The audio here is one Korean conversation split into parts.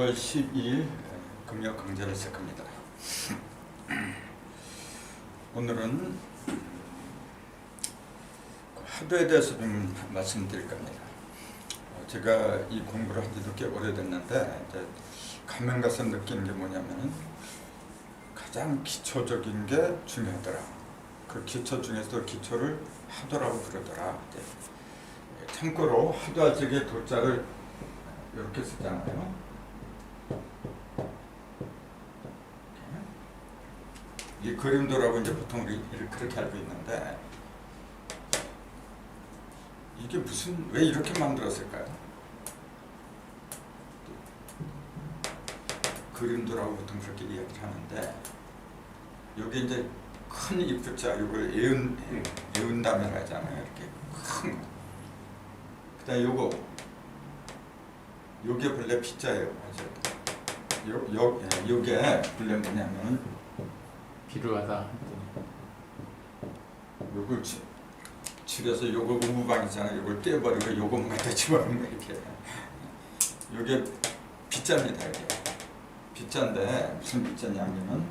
5월 12일 금요 강좌를 시작합니다. 오늘은 하도에 대해서 좀 말씀드릴 겁니다. 제가 이 공부를 한 지도 꽤 오래됐는데 이제 가면 가서 느끼는 게 뭐냐면은 가장 기초적인 게 중요하더라. 그 기초 중에서 기초를 하도라고 부르더라. 참고로 하도할 적에 도자를 이렇게 쓰잖아요. 이 그림도라고 이제 보통 그렇게 알고 있는데 이게 왜 이렇게 만들었을까요? 그림도라고 보통 그렇게 이야기를 하는데 여기 이제 큰 입자 이걸 에운다면 하잖아요. 이렇게 큰 거. 그다음에 요게 본래 B자예요. 요게 본래 뭐냐면 비루하다. 요걸 줄여서 요거 우무방이잖아요. 요걸 떼어버리고 요것만 갖다 집어넣는 거 이렇게. 요게 B자입니다. 이게 B자인데 무슨 B자냐면은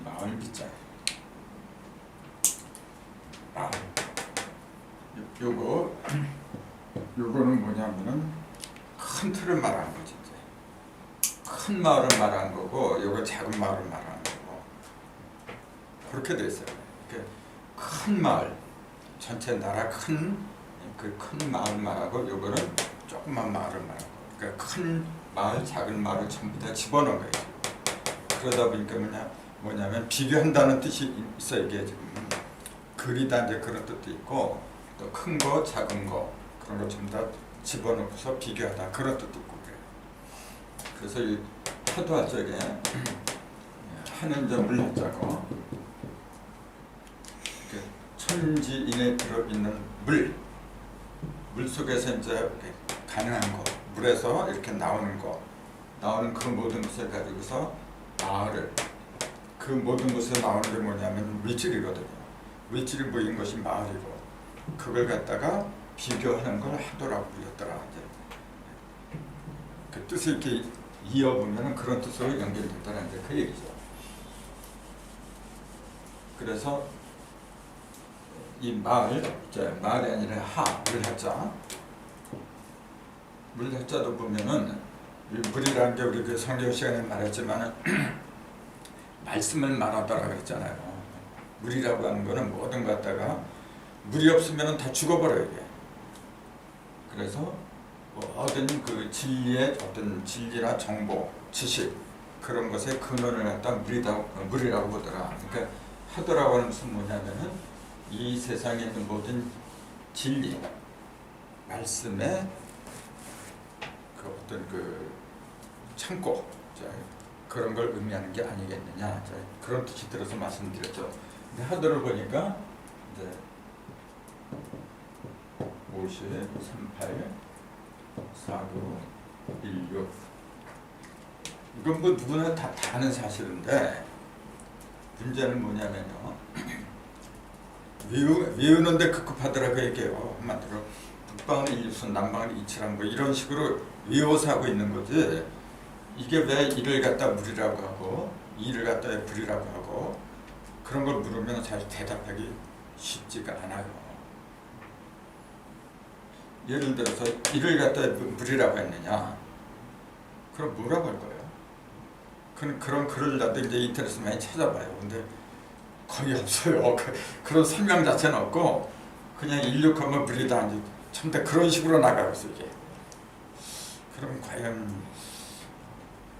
마을 B자예요. 요거는 뭐냐면은 큰 틀을 말하는 거지. 큰 마을을 말하는 거고, 요거 작은 마을을 말하는 거고, 그렇게 돼 있어요. 큰 마을, 전체 나라 큰 마을 말하고, 요거는 조그만 마을을 말하고, 그러니까 큰 마을, 작은 마을을 전부 다 집어넣은 거예요. 그러다 보니까 뭐냐면 비교한다는 뜻이 있어. 이게 지금 그리다 이제 그런 뜻도 있고, 또 큰 거, 작은 거 그런 거 전부 다 집어넣고서 비교하다 그런 뜻도 있고 그래요. 그래서 이 하도할 적에 하는 점을 하자고 천지인에 들어있는 물 속에서 이제 가능한 거, 물에서 이렇게 나오는 그 모든 것을 가지고서 마을을, 그 모든 것에 나오는 게 뭐냐면 물질이거든요. 물질이 모인 것이 마을이고, 그걸 갖다가 비교하는 걸 하도라고 불렸더라. 이제 그 뜻을 이렇게 이어보면 그런 뜻으로 연결된다는 게 그 얘기죠. 그래서 이 마을이 아니라 물하자도 보면은 물이라는 게 우리 그 성경 시간에 말했지만 말씀을 말하더라 그랬잖아요. 물이라고 하는 거는 모든 것 갖다가 물이 없으면 다 죽어버려요. 이게. 그래서 모든 그 진리나 정보, 지식 그런 것의 근원을 갖다 물이라고 보더라. 그러니까 하도라고 하는 것은 뭐냐면은 이 세상에 있는 모든 진리, 말씀의 그 어떤 그 창고, 그런 걸 의미하는 게 아니겠느냐. 그런 뜻이 들어서 말씀드렸죠. 근데 하도를 보니까 이제 50, 38, 49, 16 이건 뭐 누구나 다 아는 사실인데 문제는 뭐냐면요. 외우는데 급급하더라고 얘기해요. 한마디로 북방은 1순, 남방은 2치란 뭐 이런 식으로 외워서 하고 있는 거지. 이게 왜 이를 갖다 물이라고 하고 이를 갖다 불이라고 하고 그런 걸 물으면 잘 대답하기 쉽지가 않아요. 예를 들어서 이를 갖다 물이라고 했느냐? 그럼 뭐라고 할 거예요? 그런 글을 나도 이제 인터넷에 많이 찾아봐요. 근데 거의 없어요. 그런 설명 자체는 없고 그냥 인력하면 물이다. 참 그런 식으로 나가고 있어 이게. 그럼 과연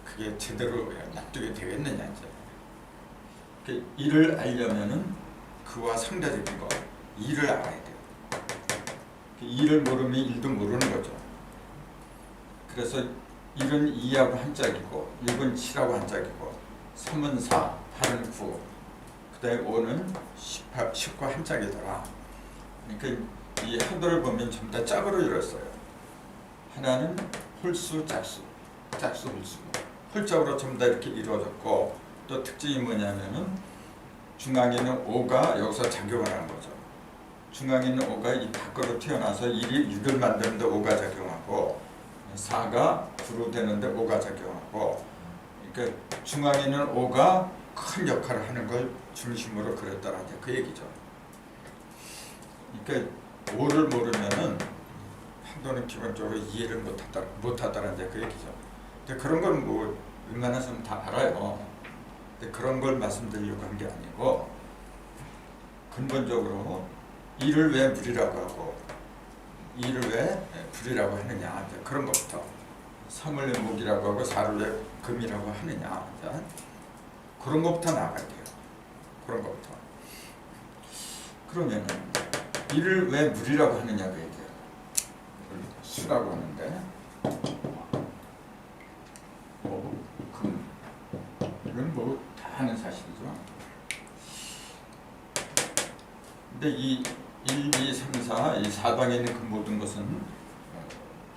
그게 제대로 납득이 되겠느냐 이제. 이를 알려면은 그와 상대적인 거, 이를 알아야 돼요. 이를 모르면 일도 모르는 거죠. 그래서 1은 2하고 한짝이고 6은 7하고 한짝이고 3은 4, 8은 9, 그 다음에 5는 10과 한짝이더라. 그러니까 이 하도를 보면 전부 다 짝으로 이뤘어요. 하나는 홀수, 짝수, 홀수. 홀짝으로 전부 다 이렇게 이루어졌고, 또 특징이 뭐냐면은 중앙에 있는 5가 여기서 작용을 하는 거죠. 중앙에 있는 5가 이 밖으로 튀어나와서 1을 만드는데 5가 작용하고, 하가 구로 되는데 오가 작용하고, 그러니까 중앙에 있는 오가 큰 역할을 하는 걸 중심으로 그렸다라 이제 그 얘기죠. 그러니까 오를 모르면은 한도는 기본적으로 이해를 못하다라 이제 그 얘기죠. 근데 그런 건 뭐 웬만해서는 다 알아요. 근데 그런 걸 말씀드리려고 한 게 아니고, 근본적으로 이를 왜 물이라고 하고 이를 왜 불이라고 하느냐, 이제 그런 것부터. 3을 왜 목이라고 하고 4를 왜 금이라고 하느냐, 이제 그런 것부터 나가야 돼요. 그런 것부터. 그러면은 이를 왜 물이라고 하느냐고 얘기해요. 수라고 하는데 금, 이건 뭐 다 아는 사실이죠. 근데 이 1, 2, 3, 4, 이 4방에 있는 그 모든 것은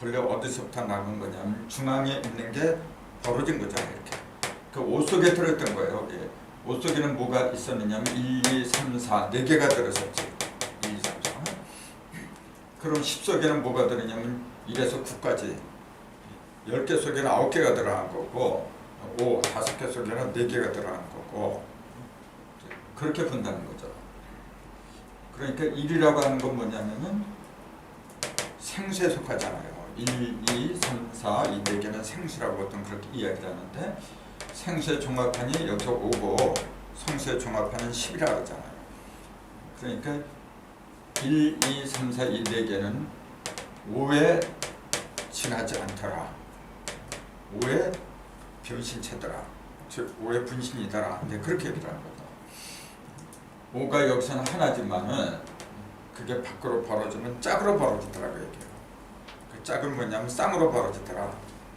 본래 어디서부터 나온 거냐면 중앙에 있는 게 벌어진 거잖아요. 이렇게 그 옷 속에 들어있던 거예요. 예. 옷 속에는 뭐가 있었느냐면 1, 2, 3, 4 4개가 들어있었지. 1, 2, 3, 4. 그럼 10 속에는 뭐가 들어있냐면 1에서 9까지 10개 속에는 9개가 들어간 거고, 5개 속에는 4개가 들어간 거고, 그렇게 본다는 거죠. 그러니까 1이라고 하는 건 뭐냐면은 생수에 속하잖아요. 1, 2, 3, 4 이 4개는 생수라고 보통 그렇게 이야기를 하는데, 생수의 종합판이 여기서 5고 성수의 종합판은 10이라고 하잖아요. 그러니까 1, 2, 3, 4 이 4개는 5에 지나지 않더라. 5의 변신체더라. 즉 5의 분신이더라. 근데 그렇게 얘기를 하는 거죠. 5가 여기서는 하나지만은 그게 밖으로 벌어지면 짝으로 벌어지더라고 얘기해요. 그 짝은 뭐냐면 쌍으로 벌어지더라.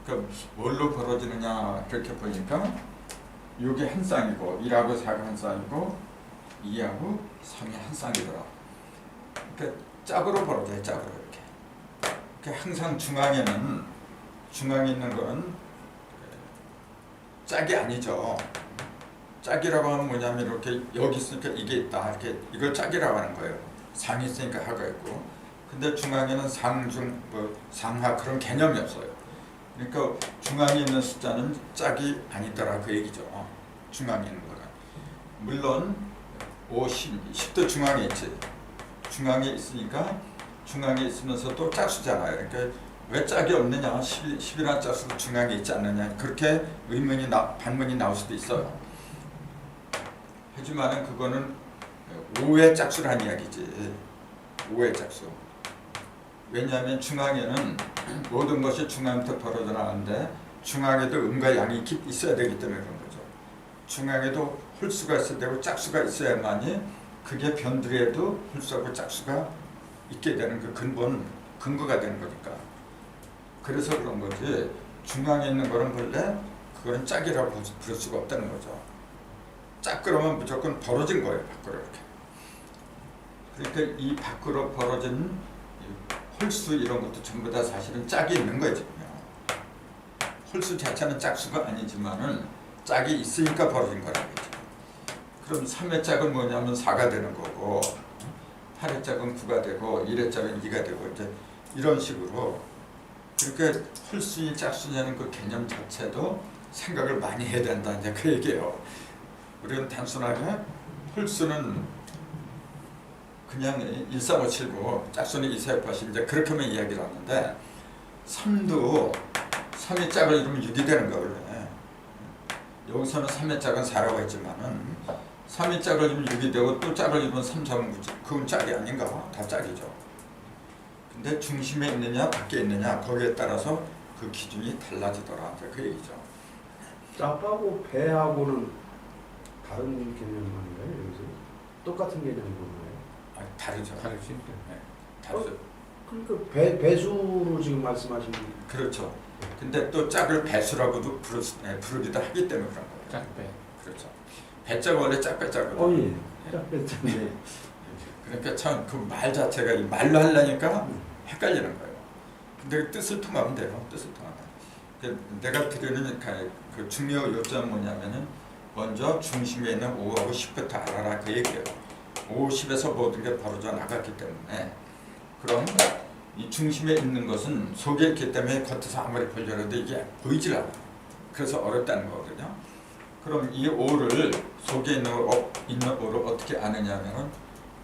그 뭘로 벌어지느냐 그렇게 보니까 이게 한 쌍이고 1하고 4가 한 쌍이고 2하고 3이 한 쌍이더라. 그러니까 짝으로 벌어져요. 짝으로 이렇게. 그러니까 항상 중앙에 있는 거는 짝이 아니죠. 짝이라고 하면 뭐냐면 이렇게 여기 있으니까 이게 있다. 이렇게 이걸 짝이라고 하는 거예요. 상이 있으니까 하가 있고. 근데 중앙에는 상중 상하 그런 개념이 없어요. 그러니까 중앙에 있는 숫자는 짝이 아니더라 그 얘기죠. 중앙에 있는 거는. 물론 5, 10도 중앙에 있지. 중앙에 있으니까 중앙에 있으면서도 짝수잖아요. 그러니까 왜 짝이 없느냐, 10이라는 짝수도 중앙에 있지 않느냐, 그렇게 반문이 나올 수도 있어요. 하지만은 그거는 5의 짝수라는 이야기지. 5의 짝수. 왜냐하면 중앙에는 모든 것이 중앙부터 벌어져 나가는데 중앙에도 음과 양이 있어야 되기 때문에 그런 거죠. 중앙에도 홀수가 있어야 되고 짝수가 있어야만이 그게 변두리에도 홀수하고 짝수가 있게 되는 그 근거가 되는 거니까. 그래서 그런 거지. 중앙에 있는 거는 본래 그거는 짝이라고 부를 수가 없다는 거죠. 짝 그러면 무조건 벌어진 거예요. 밖으로 이렇게. 그러니까 이 밖으로 벌어진 홀수 이런 것도 전부 다 사실은 짝이 있는 거지. 홀수 자체는 짝수가 아니지만은 짝이 있으니까 벌어진 거라는 거죠. 그럼 3의 짝은 뭐냐면 4가 되는 거고, 8의 짝은 9가 되고, 1의 짝은 2가 되고, 이제 이런 식으로. 그러니까 홀수니 짝수냐는 그 개념 자체도 생각을 많이 해야 된다. 이제 그 얘기예요. 우리는 단순하게 홀수는 그냥 13579, 짝수는 2468 이제 그렇게만 이야기를 하는데, 3의 짝을 이루면 6이 되는 거예요. 원래. 여기서는 3의 짝은 4라고 했지만은 3의 짝을 이루면 6이 되고 또 짝을 이루면 3, 4는 9지. 그건 짝이 아닌가? 다 짝이죠. 근데 중심에 있느냐 밖에 있느냐 거기에 따라서 그 기준이 달라지더라. 그 얘기죠. 짝하고 배하고는 다른 개념 아닌가요? 여기서 똑같은 개념인 건가요? 아니, 다르죠. 다르지. 네, 다르죠. 그러니까 배수로 지금 말씀하신 분. 그렇죠. 근데 또 짝을 배수라고도 부르기도 하기 때문에 그런 거예요. 짝배. 그렇죠. 배자가 원래 짝배자거든요. 예. 짝배자인데. 그러니까 참 그 말 자체가 이 말로 하려니까 헷갈리는 거예요. 근데 뜻을 통하면 돼요. 뜻을 통하면. 내가 드리는 그 중요 요점은 뭐냐면은 먼저 중심에 있는 5하고 10부터 알아라 그 얘기예요. 5, 10에서 모든 게 벌어져 나갔기 때문에. 그럼 이 중심에 있는 것은 속에 있기 때문에 겉에서 아무리 보려도 이게 보이질 않아. 그래서 어렵다는 거거든요. 그럼 이 오를 속에 있는 오를 어떻게 아느냐면은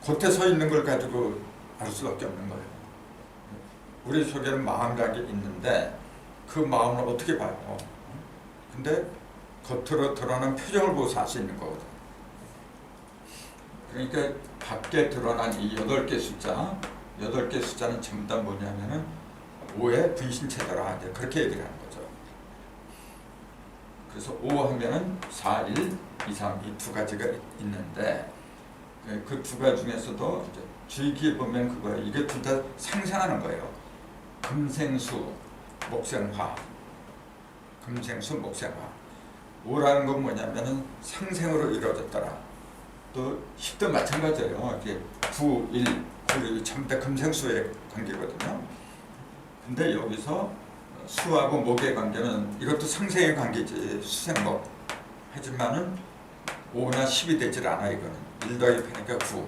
겉에 서 있는 걸 가지고 알 수밖에 없는 거예요. 우리 속에는 마음이라는 게 있는데 그 마음을 어떻게 봐요? 근데 겉으로 드러난 표정을 보고서 알 수 있는 거거든. 그러니까 밖에 드러난 이 8개 숫자는 전부 다 뭐냐면은 5의 분신체더라. 이제 그렇게 얘기를 하는 거죠. 그래서 5 하면은 4, 1, 2, 3 이 두 가지가 있는데 그 두 가지 중에서도 이제 주의깊게 보면 그거예요. 이게 둘 다 상생하는 거예요. 금생수, 목생화. 금생수, 목생화. 5라는 건 뭐냐면은 상생으로 이루어졌더라. 또 10도 마찬가지예요. 이게 9, 1, 9 전부 다 금생수의 관계거든요. 근데 여기서 수하고 목의 관계는 이것도 상생의 관계지. 수생목. 하지만은 5나 10이 되질 않아. 이거는 1 더하기 8니까 9.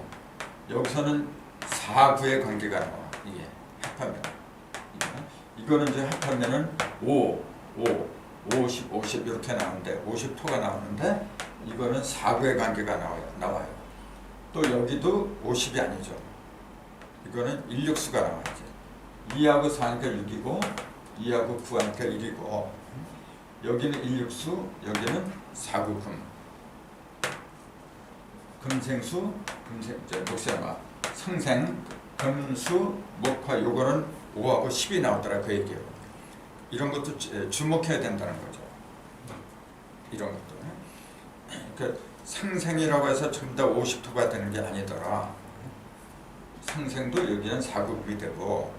여기서는 4, 9의 관계가 나와. 이게 합하면. 이거는 이제 합하면은 5, 50, 50 이렇게 나오는데 50토가 나오는데 이거는 4, 9의 관계가 나와요. 또 여기도 50이 아니죠. 이거는 1육수가 나와야지. 2하고 4니까 6이고 2하고 9하니까 1이고 여기는 1육수, 여기는 4, 9, 금. 금생수, 목생화, 상생, 금수, 목화 요거는 5하고 10이 나오더라 그 얘기예요. 이런 것도 주목해야 된다는 거죠. 이런 것도. 그러니까 상생이라고 해서 전부 다 50토가 되는 게 아니더라. 상생도 여기는 4, 9이 되고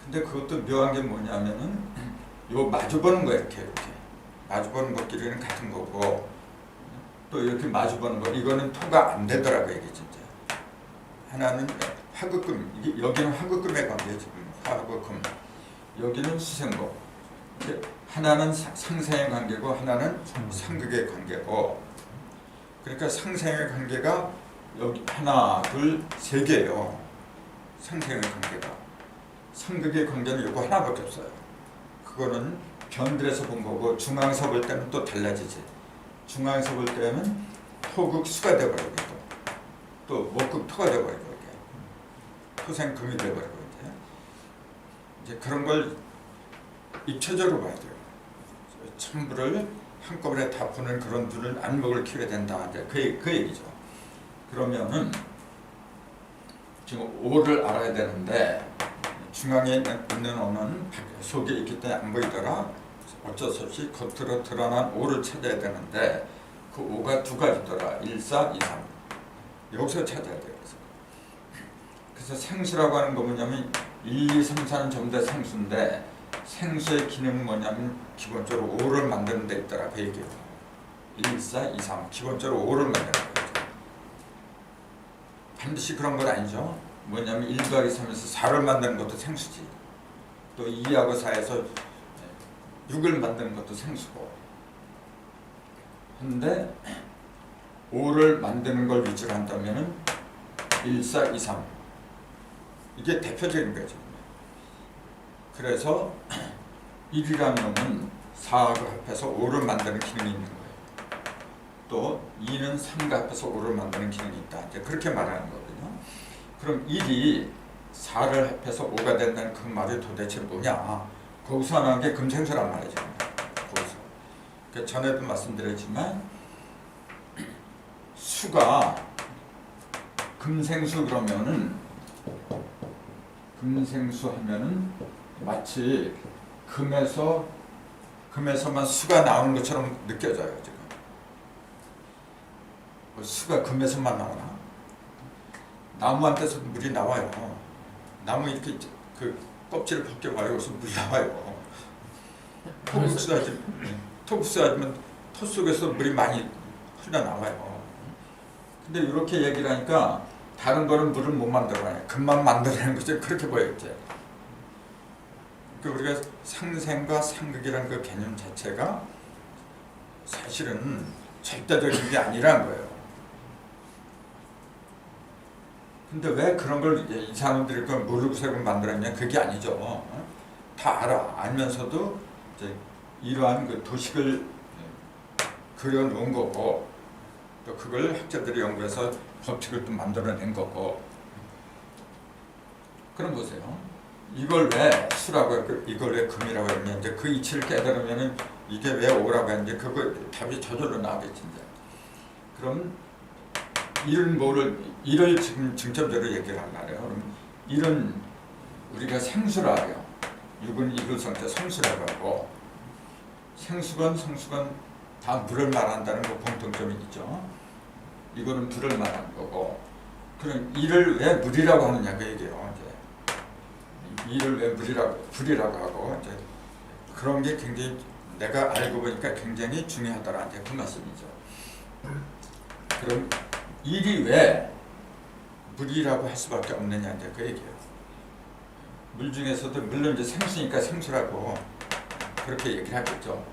근데 그것도 묘한 게 뭐냐면은 요 마주보는 거 이렇게 마주보는 것끼리는 같은 거고 또 이렇게 마주보는 거 이거는 토가 안 되더라고 이게 진짜. 하나는 화극금 이게 여기는 화극금의 관계지. 화하고 금. 여기는 수생목. 하나는 상생의 관계고 하나는 상극의 관계고. 그러니까 상생의 관계가 여기 하나, 둘, 세 개예요. 상생의 관계가. 상극의 관계는 이거 하나밖에 없어요. 그거는 변들에서 본 거고 중앙에서 볼 때는 또 달라지지. 중앙에서 볼 때는 토극 수가 되어버리고 또 목극 토가 되어버리고 토생금이 되어버리고 이제 그런 걸 입체적으로 봐야 돼요. 천부를 한꺼번에 다 푸는 그런 눈을 안목을 키워야 된다. 이제 그 얘기죠. 그러면은 지금 5를 알아야 되는데 중앙에 있는 오는 속에 있기 때문에 안 보이더라. 어쩔 수 없이 겉으로 드러난 5를 찾아야 되는데 그 5가 두 가지더라. 1, 4, 2, 3 여기서 찾아야 돼요. 그래서 생수라고 하는 거 뭐냐면 1, 2, 3, 4는 전부 다 생수인데 생수의 기능은 뭐냐면 기본적으로 5를 만드는 데 있더라. 그 얘기예요. 1, 4, 2, 3 기본적으로 5를 만드는 거죠. 반드시 그런 건 아니죠. 뭐냐면 1 더하기 3에서 4를 만드는 것도 생수지. 또 2하고 4에서 6을 만드는 것도 생수고. 근데 5를 만드는 걸 위주로 한다면은 1, 4, 2, 3 이게 대표적인 거죠. 그래서 1이라는 놈은 4하고 합해서 5를 만드는 기능이 있는 거예요. 또 2는 3과 합해서 5를 만드는 기능이 있다. 이제 그렇게 말하는 거거든요. 그럼 1이 4를 합해서 5가 된다는 그 말이 도대체 뭐냐? 거기서 나온 게 금생수란 말이죠. 거기서. 그러니까 전에도 말씀드렸지만 수가 금생수 그러면은 금생수 하면은 마치 금에서만 수가 나오는 것처럼 느껴져요. 지금 수가 금에서만 나오나? 나무한테서 물이 나와요. 나무 이렇게 그 껍질을 벗겨버리고서 물이 나와요. 토국수 하지만 토 속에서 물이 많이 흘러나와요. 근데 이렇게 얘기를 하니까 다른 거는 물을 못 만들어요. 금만 만들어내는 거죠. 그렇게 보였죠. 우리가 상생과 상극이라는 그 개념 자체가 사실은 절대적인 게 아니라는 거예요. 근데 왜 그런 걸 이 사람들이 그 모르고서 만들었냐? 그게 아니죠. 다 알면서도 이제 이러한 그 도식을 그려놓은 거고, 또 그걸 학자들이 연구해서 법칙을 또 만들어낸 거고. 그럼 보세요. 이걸 왜 수라고 했고 이걸 왜 금이라고 했냐? 이제 그 이치를 깨달으면은 이게 왜 오라고 했는지 그거 답이 저절로 나오겠지 이제. 그럼 이를 지금 중점적으로 얘기를 한 말이에요. 그럼 이는 우리가 생수라 해요. 육은 이글성자 성수라고 하고, 생수건 성수건 다 물을 말한다는 그 공통점이 있죠. 이거는 불을 말하는 거고. 그럼 이를 왜 물이라고 하느냐 그 얘기예요. 이제 이를 왜 불이라고 하고, 이제 그런 게 굉장히 내가 알고 보니까 굉장히 중요하더라. 이제 그 말씀이죠. 그럼 일이 왜 물이라고 할 수밖에 없느냐 이제 그 얘기예요. 물 중에서도 물론 이제 생수니까 생수라고 그렇게 얘기를 하겠죠.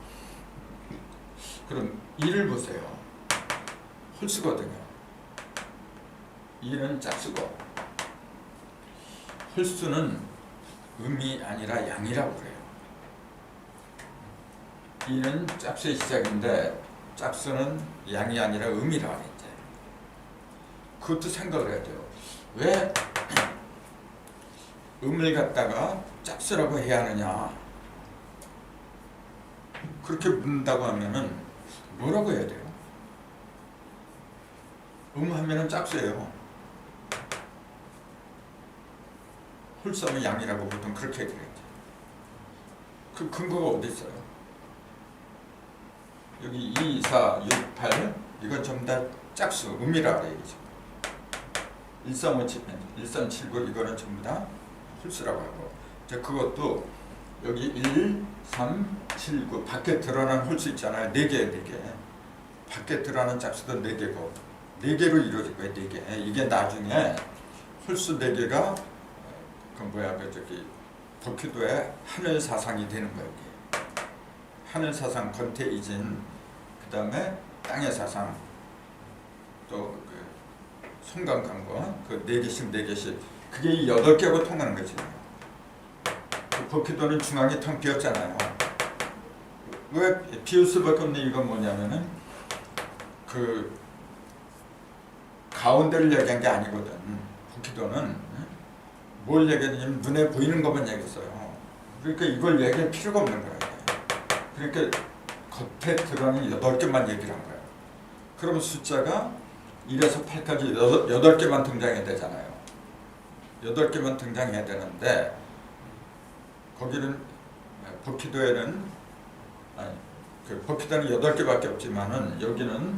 그럼 이를 보세요. 홀수거든요. 이는 짝수고, 홀수는 음이 아니라 양이라고 그래요. 이는 짝수의 시작인데 짝수는 양이 아니라 음이라고 했죠. 그것도 생각을 해야 돼요. 왜 음을 갖다가 짝수라고 해야 하느냐? 그렇게 묻는다고 하면은 뭐라고 해야 돼요? 하면은 짝수예요. 홀수하면 양이라고 보통 그렇게 얘기를 했죠. 그 근거가 어디 있어요? 여기 2, 4, 6, 8 이건 전부 다 짝수, 음이라고 얘기죠. 1357, 1379 이거는 전부 다 홀수라고 하고, 이제 그것도 여기 1, 3, 7, 9 밖에 드러난 홀수 있잖아요. 4개. 밖에 드러난 짝수도 4개고 4개로 이루어질 거예요. 4개. 이게 나중에 홀수 4개가 저기 도쿄도의 하늘 사상이 되는 거예요. 하늘 사상, 권태이진, 그 다음에 땅의 사상, 또 송강강과 그 4개씩 그게 이 8개하고 통하는 거지. 그 도쿄도는 중앙이 텅 비었잖아요. 왜 비울 수밖에 없는 이유가 뭐냐면은 그 가운데를 얘기한 게 아니거든. 도쿄도는 뭘 얘기했냐면 눈에 보이는 것만 얘기했어요. 그러니까 이걸 얘기할 필요가 없는 거예요. 그러니까 겉에 드러나는 8개만 얘기를 한 거예요. 그러면 숫자가 1에서 8까지 8개만 등장해야 되잖아요. 8개만 등장해야 되는데 거기는 버키도에는 버키도는 8개밖에 없지만은 여기는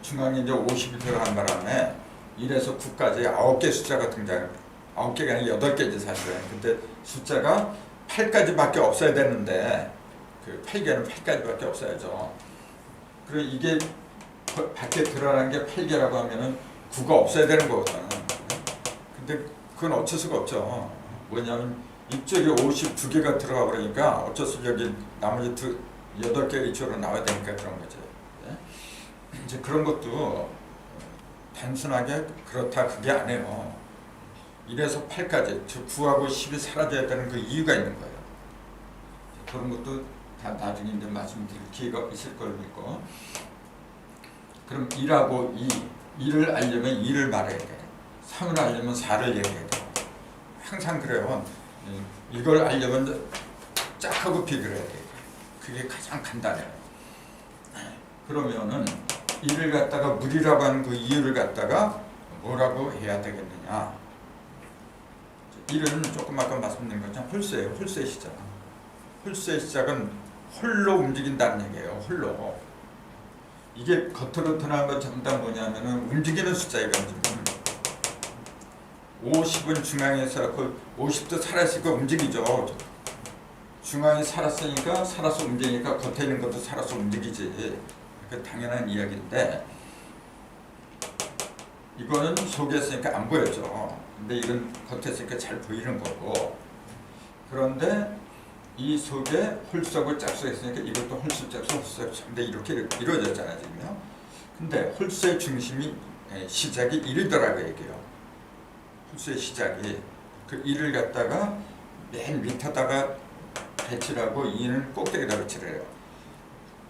중앙에 이제 50이 들어간 바람에 1에서 9까지 9개 숫자가 등장해요. 9개가 아니라 8개지 사실은. 근데 숫자가 8까지밖에 없어야 되는데 그 8개는 8까지밖에 없어야죠. 그리고 이게 밖에 드러난 게 8개라고 하면은 9가 없어야 되는 거거든. 근데 그건 어쩔 수가 없죠. 뭐냐면 이쪽에 52개가 들어가 버리니까 어쩔 수 없이 여기 나머지 8개가 이쪽으로 나와야 되니까 그런 거죠. 이제 그런 것도 단순하게 그렇다 그게 아니에요. 1에서 8까지 즉 9하고 10이 사라져야 되는 그 이유가 있는 거예요. 그런 것도 다 나중에 이제 말씀드릴 기회가 있을 걸 믿고. 그럼 1하고 2를 알려면 2를 말해야 돼. 3을 알려면 4를 얘기해야 돼. 항상 그래요. 이걸 알려면 짝하고 비교를 해야 돼. 그게 가장 간단해요. 그러면은 1을 갖다가 물이라고 하는 그 이유를 갖다가 뭐라고 해야 되겠느냐. 1은 조금 아까 말씀드린 것처럼 홀수예요. 홀수의 시작. 홀수의 시작은 홀로 움직인다는 얘기예요. 홀로. 이게 겉으로 드러난 것 전부 다 뭐냐면은 움직이는 숫자이거든요. 50은 중앙에서 그 50도 살았으니까 움직이죠. 중앙이 살았으니까 살아서 움직이니까 겉에 있는 것도 살아서 움직이지. 그 당연한 이야기인데 이거는 속에 있으니까 안 보였죠. 근데 이건 겉에 있으니까 잘 보이는 거고. 그런데 이 속에 홀수하고 짝수가 있으니까 이것도 홀수, 짝수, 홀수, 짝수. 근데 이렇게 이루어졌잖아요, 지금요. 근데 홀수의 중심이 시작이 1이더라고 얘기해요. 홀수의 시작이 그 이를 갖다가 맨 밑에다가 배치를 하고 이는 꼭대기에다 배치를 해요.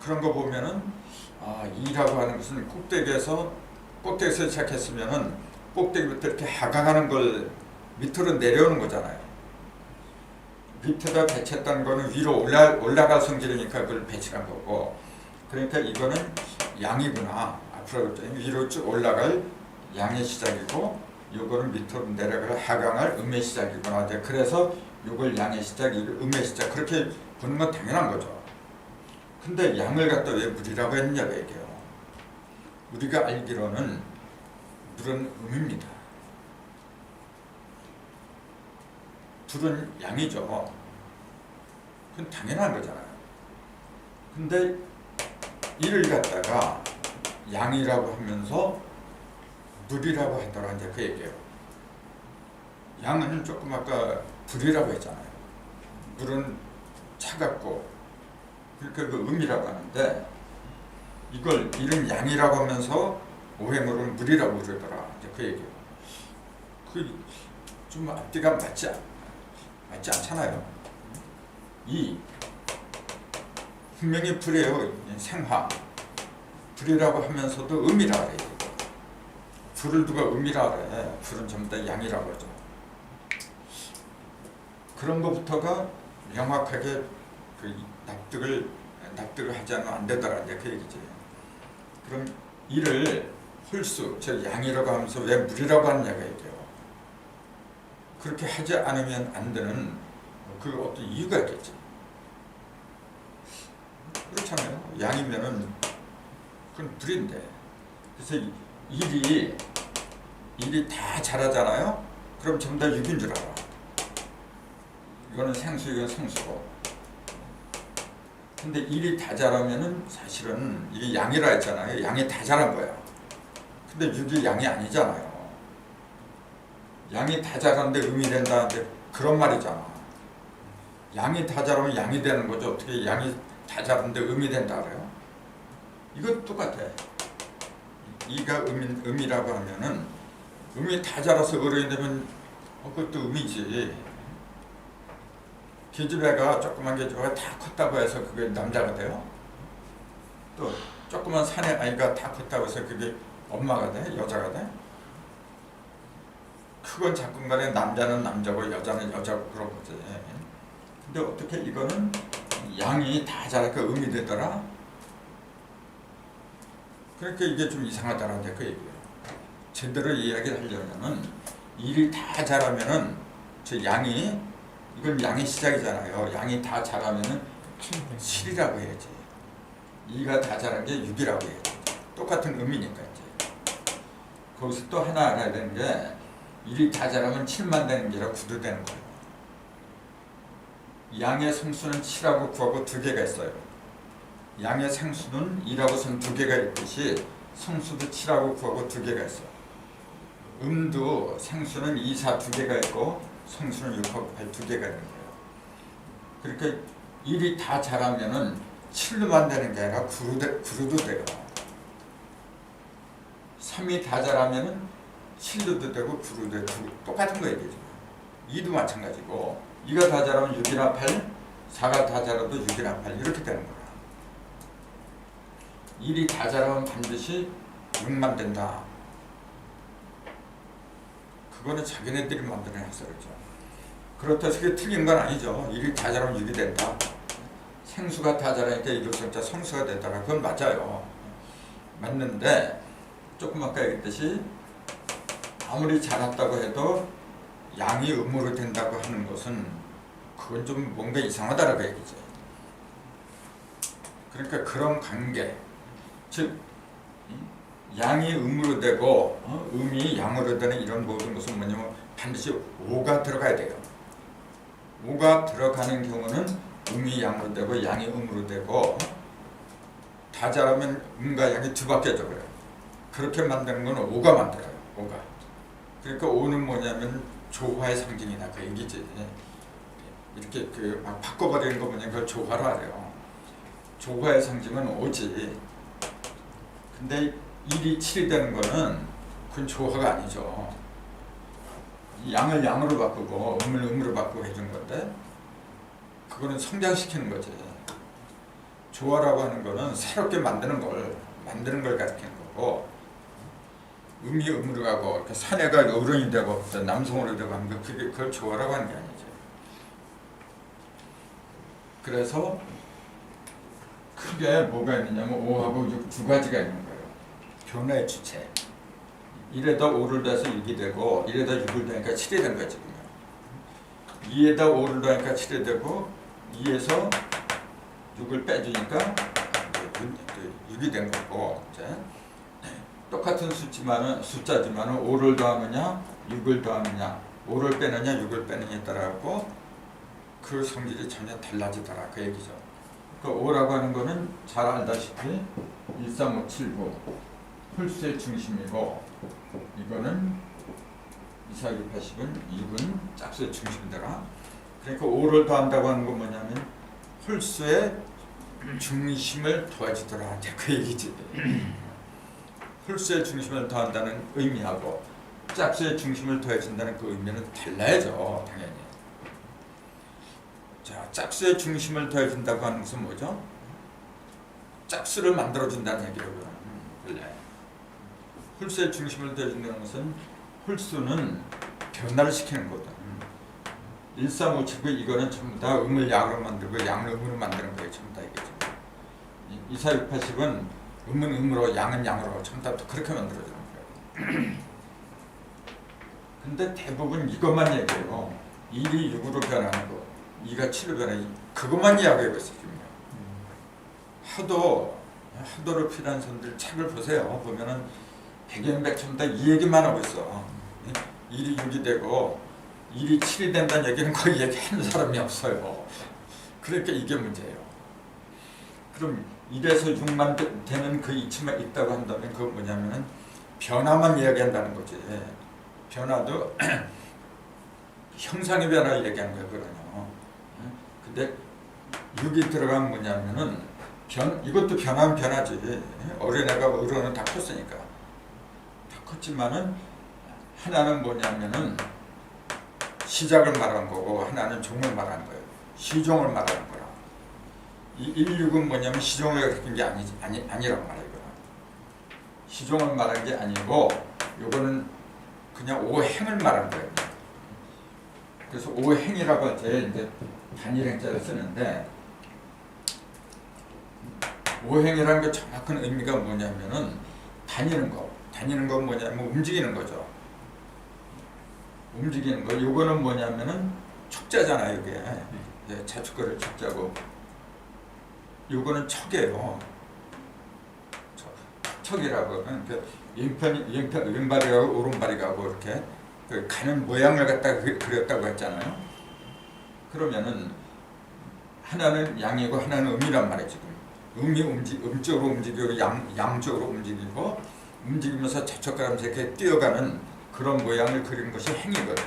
그런 거 보면은 이라고 하는 것은 꼭대기에서 시작했으면은 꼭대기부터 이렇게 하강하는 걸 밑으로 내려오는 거잖아요. 밑에다 배치했다는 거는 위로 올라갈 성질이니까 그걸 배치한 거고, 그러니까 이거는 양이구나. 앞으로 위로 쭉 올라갈 양의 시작이고, 요거는 밑으로 내려갈 하강할 음의 시작이구나. 이제 그래서 요걸 양의 시작, 이걸 음의 시작, 그렇게 보는 건 당연한 거죠. 근데 양을 갖다 왜 물이라고 했냐고 얘기해요. 우리가 알기로는 물은 음입니다. 불은 양이죠. 그건 당연한 거잖아요. 근데 이를 갖다가 양이라고 하면서 물이라고 하더라, 이제 그 얘기예요. 양은 조금 아까 불이라고 했잖아요. 물은 차갑고, 그러니까 그 음이라고 하는데, 이걸 이런 양이라고 하면서 오행으로는 물이라고 그러더라, 이제 그 얘기예요. 그 좀 앞뒤가 맞지 않잖아요. 이 분명히 불이에요. 생화 불이라고 하면서도 음이라 그래요. 불을 누가 음이라 그래? 불은 전부 다 양이라고 하죠. 그런 것부터가 명확하게 그 납득을 하지 않으면 안 되더라, 이제 그 얘기지. 그럼 이를 홀수, 즉 양이라고 하면서 왜 물이라고 하느냐가 얘기해요. 그렇게 하지 않으면 안 되는 그 어떤 이유가 있겠지. 그렇잖아요. 양이면은 그건 불인데. 그래서 일이 다 자라잖아요. 그럼 전부 다 육인 줄 알아. 이거는 생수, 이건 성수고. 근데 일이 다 자라면은 사실은 이게 양이라 했잖아요. 양이 다 자란 거야. 근데 육이 양이 아니잖아요. 양이 다 자랐는데 음이 된다는데 그런 말이잖아. 양이 다 자라면 양이 되는 거죠. 어떻게 양이 다 자랐는데 음이 된다 그래요? 이거 똑같아. 이가 음이라고 하면은 음이 다 자라서 어른이 되면 그것도 음이지. 계집애가 조그만 계집애가 다 컸다고 해서 그게 남자가 돼요? 또 조그만 사내 아이가 다 컸다고 해서 그게 엄마가 돼? 여자가 돼? 그건 자꾸간에 남자는 남자고 여자는 여자고 그런 거지. 근데 어떻게 이거는 양이 다 자라니까 음이 되더라? 그러니까 이게 좀 이상하다는 게 그 얘기예요. 제대로 이야기를 하려면은 일이 다 자라면은 저 양이, 이건 양의 시작이잖아요. 양이 다 자라면은 7이라고 해야지. 2가 다 자란 게 6이라고 해야지. 똑같은 의미니까 이제. 거기서 또 하나 알아야 되는 게, 일이 다 자라면 7만 되는 게 아니라 9도 되는 거예요. 양의 성수는 7하고 9하고 두 개가 있어요. 양의 생수는 2라고 선 두 개가 있듯이 성수도 7하고 9하고 두 개가 있어요. 음도 생수는 2, 4 두 개가 있고 성수는 6하고 8 두 개가 있는 거예요. 그러니까 일이 다 자라면은 7로만 되는 게 아니라 9로도 돼요. 3이 다 자라면은 7로도 되고 9로도 되고 똑같은 거 얘기죠. 2도 마찬가지고 2가 다 자라면 6이나 8, 4가 다 자라도 6이나 8 이렇게 되는 거야. 1이 다 자라면 반드시 6만 된다. 그거는 자기네들이 만드는 해설이죠. 그렇다고 해서 그게 틀린 건 아니죠. 1이 다 자라면 6이 된다. 생수가 다 자라니까 이로써 성수가 되더라. 그건 맞아요. 맞는데 조금 아까 얘기했듯이 아무리 자랐다고 해도 양이 음으로 된다고 하는 것은 그건 좀 뭔가 이상하다라고 얘기죠. 그러니까 그런 관계, 즉 양이 음으로 되고 음이 양으로 되는 이런 모든 것은 뭐냐면 반드시 오가 들어가야 돼요. 오가 들어가는 경우는 음이 양으로 되고 양이 음으로 되고, 다 자라면 음과 양이 두 바뀌어져 그래요. 그렇게 만드는 건 오가 만들어요. 오가. 그러니까 오는 뭐냐면 조화의 상징이다 그 얘기지. 이렇게 그 막 바꿔버리는 거 보면 그걸 조화로 하래요. 조화의 상징은 오지. 근데 1이 7이 되는 거는 그건 조화가 아니죠. 양을 양으로 바꾸고 음을 음으로 바꾸고 해준 건데 그거는 성장시키는 거지. 조화라고 하는 거는 새롭게 만드는 걸 가리키는 거고 음이 음으로 가고 이렇게 사내가 어른이 되고 남성으로 되고 하는 거 그걸 조화라고 하는 게 아니지. 그래서 크게 뭐가 있느냐면 5하고 6 두 가지가 있는 거예요. 변화의 주체. 1에다 5를 더해서 6이 되고 1에다 6을 더하니까 7이 된 거야 지금요. 2에다 5를 더하니까 7이 되고 2에서 6을 빼주니까 6이 된 거고 이제 똑같은 숫자지만은 5를 더하느냐 6을 더하느냐 5를 빼느냐 6을 빼느냐에 따라서 그 성질이 전혀 달라지더라 그 얘기죠. 그 5라고 하는 거는 잘 알다시피 1, 3, 5, 7, 9 홀수의 중심이고 이거는 2, 4, 6, 80은 6은 짝수의 중심이더라. 그러니까 5를 더한다고 하는 건 뭐냐면 홀수의 중심을 더해주더라. 그 얘기지. 홀수의 중심을 더한다는 의미하고 짝수의 중심을 더해준다는 그 의미는 달라야죠. 당연히. 자, 짝수의 중심을 더해준다고 하는 것은 뭐죠? 짝수를 만들어준다는 얘기라고요. 원래. 홀수의 중심을 더해준다는 것은 홀수는 변화를 시키는 거다. 1, 3, 5, 7, 9 이거는 전부 다 음을 양으로 만들고 양을 음으로 만드는 거예요. 전부 다 이게. 2, 4, 6, 80은 음은 음으로 양은 양으로 전부 다 그렇게 만들어주는 거예요. 근데 대부분 이것만 얘기해요. 1이 6으로 변하는 거, 2가 7으로 변하는 그것만 이야기하고 있어요. 하도를 필요한 손들 책을 보세요. 보면은 백연백천 다 이 얘기만 하고 있어. 1이 6이 되고 1이 7이 된다는 얘기는 거의 얘기하는 사람이 없어요. 그러니까 이게 문제예요. 그럼 1에서 6만 되는 그 이치만 있다고 한다면 그건 뭐냐면은 변화만 이야기한다는 거지. 변화도 형상의 변화를 얘기하는 거예요. 그러냐. 근데 6이 들어가면 뭐냐면은 이것도 변하면 변하지. 어린애가 어른은 다 컸으니까. 다 컸지만은 하나는 뭐냐면은 시작을 말하는 거고 하나는 종을 말하는 거예요. 시종을 말하는 거라. 이 1, 6은 뭐냐면 시종을 가리킨 게 아니란 말이에요. 시종을 말하는 게 아니고 요거는 그냥 오행을 말하는 거예요. 그래서 오행이라고 할 때 이제 단일행자를 쓰는데 오행이라는 게 정확한 의미가 뭐냐면은 다니는 건 뭐냐면 움직이는 거죠. 움직이는 거. 요거는 뭐냐면은 촉자잖아요. 이게 자축거를 촉자고 요거는 척이에요. 척이라고. 그러니까 왼발이 가고 오른발이 가고 이렇게 가는 모양을 갖다가 그렸다고 했잖아요. 그러면은 하나는 양이고 하나는 음이란 말이에요. 지금 음이 음쪽으로 움직이고 양쪽으로 움직이고 움직이면서 자축가면서 이렇게 뛰어가는 그런 모양을 그리는 것이 행이거든.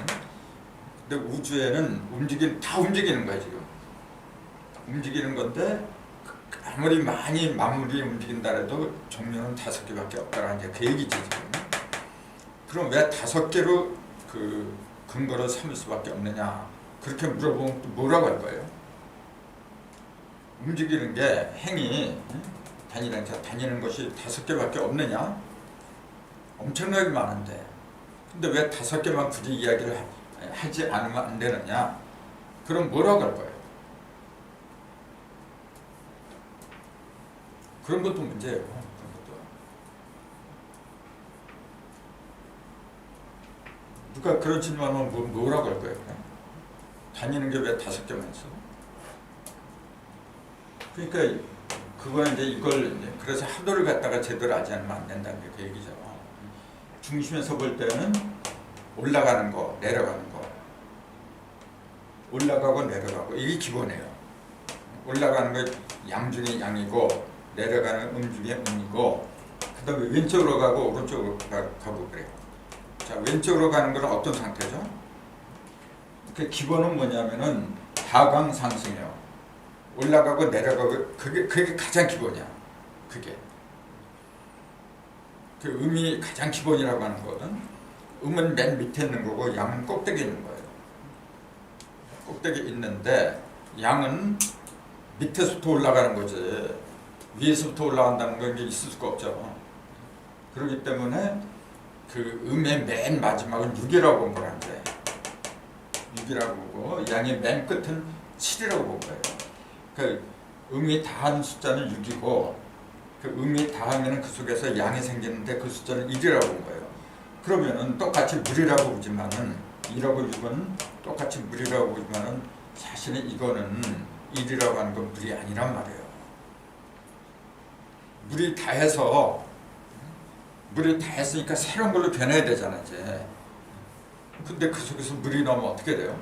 근데 우주에는 다 움직이는 거야 지금. 움직이는 건데 아무리 많이 마무리 움직인다 해도 종류는 5개밖에 없다라는 게 그 얘기지 지금. 그럼 왜 5개로 그 근거를 삼을 수밖에 없느냐? 그렇게 물어보면 또 뭐라고 할 거예요? 움직이는 게 행이 다니는 것이 5개밖에 없느냐? 엄청나게 많은데. 근데 왜 5개만 굳이 이야기를 하지 않으면 안 되느냐? 그럼 뭐라고 할 거예요? 그런 것도 문제예요. 그런 것도. 누가 그런 질문하면 뭐라고 할 거예요? 다니는 게 왜 5개만 있어? 그러니까 그거는 이제 이걸 그래서 하도를 갖다가 제대로 하지 않으면 안 된다는 게 그 얘기죠. 중심에서 볼 때는 올라가는 거, 내려가는 거, 올라가고 내려가고 이게 기본이에요. 올라가는 거 양 중에 양이고 내려가는 음 중에 음이고 그다음에 왼쪽으로 가고 오른쪽으로 가고 그래요. 자, 왼쪽으로 가는 건 어떤 상태죠? 그 기본은 뭐냐면은 하강 상승이요. 올라가고 내려가고 그게 가장 기본이야. 그게 그 음이 가장 기본이라고 하는 거거든. 음은 맨 밑에 있는 거고 양은 꼭대기에 있는 거예요. 꼭대기에 있는데 양은 밑에서부터 올라가는 거지 위에서부터 올라간다는 건 있을 수가 없죠. 그렇기 때문에 그 음의 맨 마지막은 6이라고 본 거란데 6이라고 보고 양의 맨 끝은 7이라고 본 거예요. 그 음이 다한 숫자는 6이고 그 음이 다하면 그 속에서 양이 생기는데 그 숫자는 1이라고 본 거예요. 그러면은 똑같이 물이라고 보지만은 2라고 6은 똑같이 물이라고 보지만은 사실은 이거는 1이라고 하는 건 물이 아니란 말이에요. 물이 다 했으니까 새로운 걸로 변해야 되잖아 이제. 근데 그 속에서 물이 나오면 어떻게 돼요?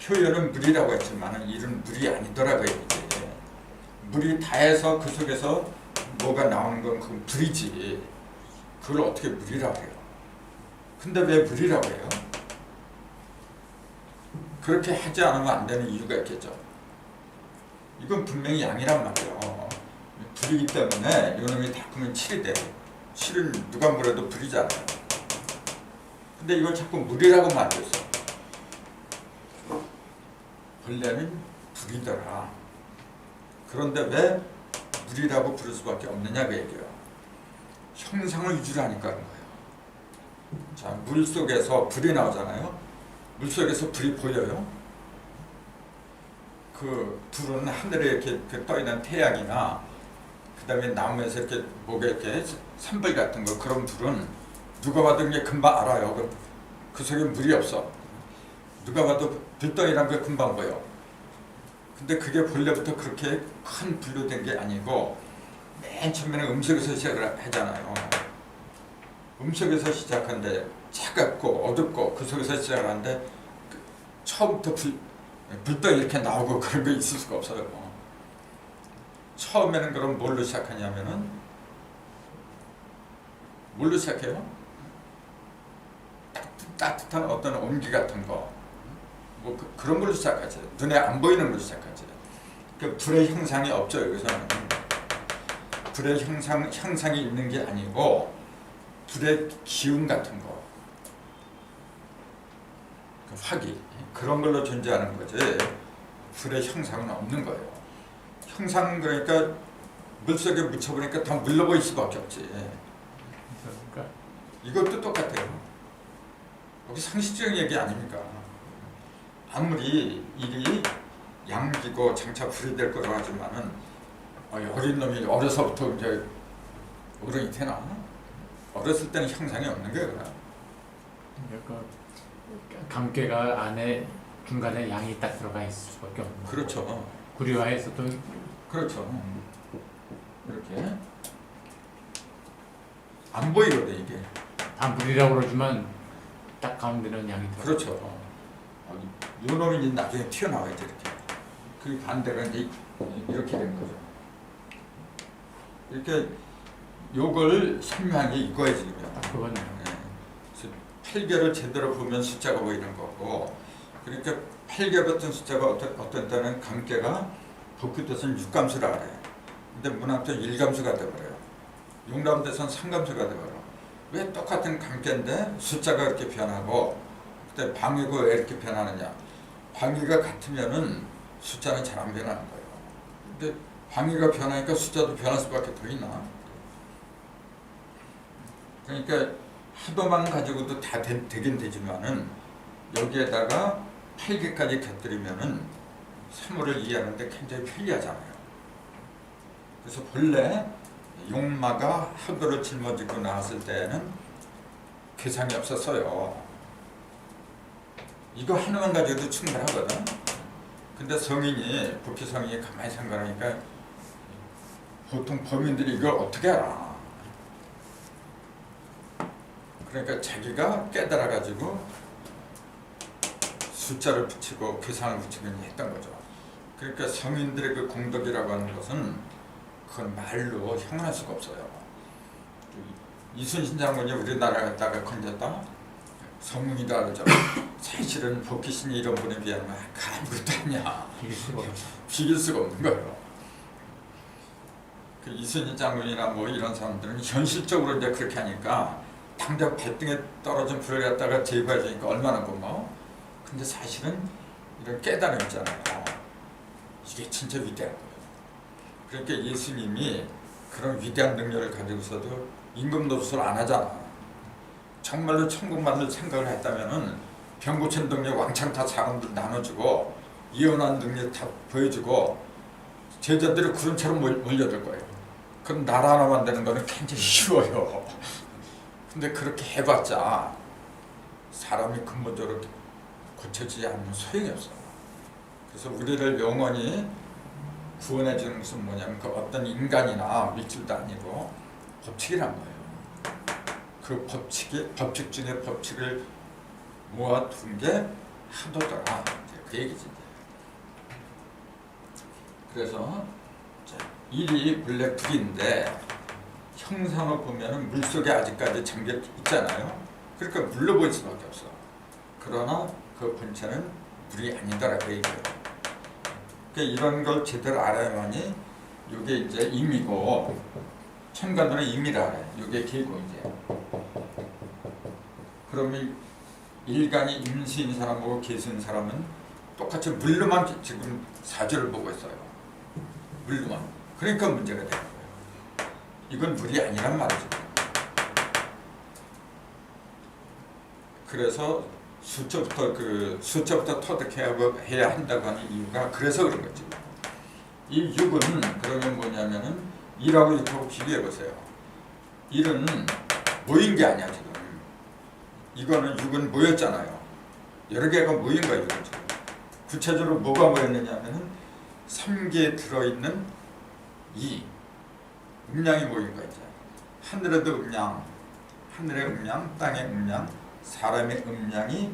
표현은 물이라고 했지만 이런 물이 아니더라고요. 이게. 물이 다 해서 그 속에서 뭐가 나오는 건 그건 불이지. 그걸 어떻게 물이라고 해요? 근데 왜 물이라고 해요? 그렇게 하지 않으면 안 되는 이유가 있겠죠. 이건 분명히 양이란 말이에요. 불이기 때문에 요놈이 다 크면 7이 돼요. 7은 누가 뭐래도 불이잖아요. 근데 이걸 자꾸 물이라고 만들었어. 원래는 불이더라. 그런데 왜 물이라고 부를 수밖에 없느냐 그 얘기예요. 형상을 유지를 하니까 그런 거예요. 자, 물 속에서 불이 나오잖아요. 물 속에서 불이 보여요. 그 불은 하늘에 이렇게 떠 있는 태양이나 그다음에 나무에서 이렇게 목에 이렇게 산불 같은 거 그런 불은 누가 봐도 이게 금방 알아요. 그 속에 물이 없어. 누가 봐도 불덩이란 게 금방 보여. 근데 그게 본래부터 그렇게 큰 불로 된 게 아니고 맨 처음에는 음속에서 시작을 하잖아요. 음속에서 시작하는데 차갑고 어둡고 그 속에서 시작을 하는데 처음부터 불덩이 이렇게 나오고 그런 거 있을 수가 없어요. 처음에는 그럼 뭘로 시작하냐면은 뭘로 시작해요? 따뜻한 어떤 온기 같은 거 뭐 그런 걸로 시작하지. 눈에 안 보이는 걸로 시작하지. 그 불의 형상이 없죠. 여기서는 불의 형상이 있는 게 아니고 불의 기운 같은 거, 그 화기 그런 걸로 존재하는 거지. 불의 형상은 없는 거예요. 형상 그러니까 물속에 묻혀보니까 더 물러 보일 수밖에 없지. 그러니까 이것도 똑같아요. 여기 상식적인 얘기 아닙니까? 아무리 일이 양기고 장차 불이 될 거라고 하지만은 어린 놈이 어려서부터 이제 어른이 되나? 어렸을 때는 형상이 없는 거예요. 그러니까 감개가 안에 중간에 양이 딱 들어가 있을 수밖에 없는 거예요. 그렇죠. 구리화에서도 그렇죠. 이렇게 안 보이거든 이게. 다 물이라고 그러지만 딱 가운데는 양이 들어가. 그렇죠. 요 놈이 이제 나중에 튀어나와야지 이렇게. 그 반대가 이제 이렇게 된 거죠. 이렇게 요걸 설명한 게 이거예요 지금. 그거네요. 네. 8개를 제대로 보면 숫자가 보이는 거고, 그러니까 8개 같은 숫자가 어떤 때는 감개가 복귀돼서는 6감수라 그래요. 근데 문학적으로 1감수가 돼버려요. 용람돼서는 3감수가 돼버려. 왜 똑같은 감개인데 숫자가 이렇게 변하고 그때 방위가 왜 이렇게 변하느냐. 방위가 같으면은 숫자는 잘 안 변하는 거예요. 근데 방위가 변하니까 숫자도 변할 수밖에 더 있나. 그러니까 하도만 가지고도 다 되긴 되지만은 여기에다가 8개까지 곁들이면은 3호를 이해하는데 굉장히 편리하잖아요. 그래서 본래 용마가 하도를 짊어지고 나왔을 때는 계산이 없었어요. 이거 하나만 가지고도 충분하거든. 근데 성인이 복귀 성인이 가만히 생각하니까 보통 범인들이 이걸 어떻게 알아? 그러니까 자기가 깨달아가지고 숫자를 붙이고 계산을 붙이면 했던 거죠. 그러니까 성인들의 그 공덕이라고 하는 것은 그건 말로 형용할 수가 없어요. 이순신 장군이 우리나라 갖다가 건졌다? 성문이다 그러죠. 사실은 복귀신이 이런 분에 비하면 아무것도 아니야. 비길 수가 없는 거예요. 그 이순신 장군이나 뭐 이런 사람들은 현실적으로 이제 그렇게 하니까 당장 발등에 떨어진 불을 갖다가 제거해 주니까 얼마나 고마워. 근데 사실은 이런 깨달음 있잖아요. 이게 진짜 위대한 거예요. 그러니까 예수님이 그런 위대한 능력을 가지고서도 임금 노릇을 안 하잖아. 정말로 천국만을 생각을 했다면은 병 고친 능력 왕창 다 사람들 나눠주고 예언한 능력 다 보여주고 제자들이 구름처럼 몰려들 거예요. 그럼 나라 하나 만드는 거는 굉장히 쉬워요. 근데 그렇게 해봤자 사람이 근본적으로 고쳐지지 않는 소용이 없어. 그래서 우리를 영원히 구원해 주는 것은 뭐냐면 그 어떤 인간이나 물질도 아니고 법칙이란 거예요. 그 법칙 중에 법칙을 모아둔 게 하도더라. 그 얘기지. 그래서 일이 본래 불인데 형상을 보면은 물 속에 아직까지 잠겨 있잖아요. 그러니까 물로 보일 수밖에 없어. 그러나 그 본체는 물이 아니더라고 얘기해요. 그러니까 이런 걸 제대로 알아야만이 이게 이제 임이고 천간도는 임이라 그래. 이게 계고 이제. 그러면 일간이 임수인 사람하고 계수인 사람은 똑같이 물로만 지금 사주를 보고 있어요. 물로만. 그러니까 문제가 되는 거예요. 이건 물이 아니란 말이죠. 그래서 숫자부터 터득해야 한다고 하는 이유가 그래서 그런 거지. 이 6은 그러면 뭐냐면은 1하고 6하고 비교해 보세요. 1은 모인 게 아니야 지금. 이거는 6은 모였잖아요. 여러 개가 모인 거예요 지금. 구체적으로 뭐가 모였느냐면은 3개에 들어있는 2 음양이 모인 거죠. 하늘에도 음양, 하늘의 음양, 땅의 음양, 사람의 음양이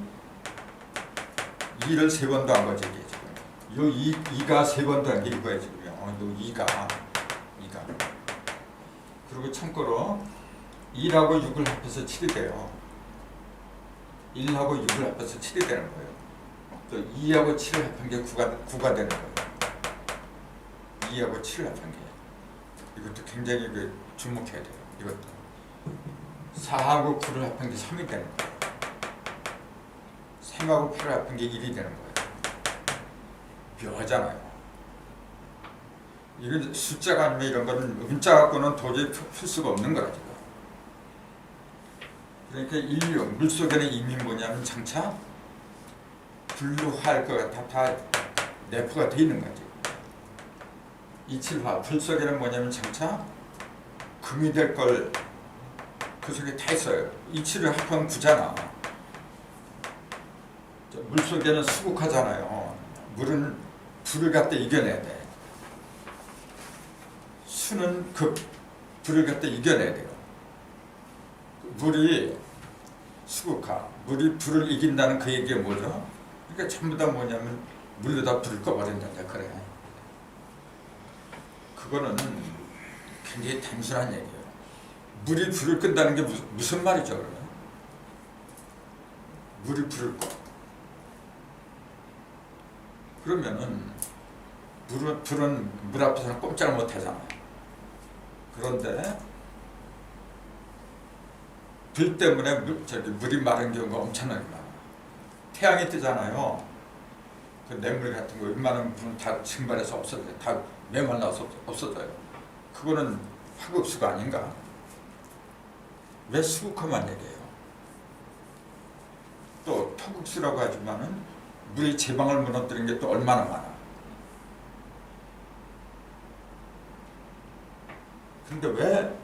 2를 3번도 한 거죠 이게 지금. 요 2가 3번도 한 게 이거예요 지금요. 요 2가. 그리고 참고로 1하고 6을 합해서 7이 돼요. 1하고 6을 합해서 7이 되는 거예요. 또 2하고 7을 합한 게 9가 되는 거예요. 2하고 7을 합한 게. 이것도 굉장히 주목해야 돼요. 이것도. 4하고 9를 합한 게 3이 되는 거예요. 3하고 8을 합한 게 1이 되는 거예요. 묘하잖아요. 이건 숫자가 아니면 이런 거는 문자 갖고는 도저히 풀 수가 없는 거라 지금. 그러니까 인류 물속에는 이미 뭐냐면 장차 불루할 것 같아 다 내포가 돼 있는 거지. 이칠화 불 속에는 뭐냐면 장차 금이 될 걸 그 속에 다 있어요. 이칠을 합하면 9잖아. 물 속에는 수국하잖아요. 물은 불을 갖다 이겨내야 돼. 수는 그 불을 갖다 이겨내야 돼요. 물이 수국화, 물이 불을 이긴다는 그 얘기가 뭐죠? 그러니까 전부 다 뭐냐면 물로 다 불을 꺼버린다 그래. 그거는 굉장히 단순한 얘기예요. 물이 불을 끈다는 게 무슨 말이죠? 그러면? 물이 불을 꺼. 그러면은 불은 물 앞에서는 꼼짝을 못 하잖아요. 그런데 불 때문에 물이 마른 경우가 엄청나게 많아요. 태양이 뜨잖아요. 그 냇물 같은 거 웬만한 불은 다 증발해서 없어져요. 다 메말라서 없어져요. 그거는 화급수가 아닌가? 왜 수국화만 얘기해요? 또 토국수라고 하지만은 물이 제방을 무너뜨린 게 또 얼마나 많아. 근데 왜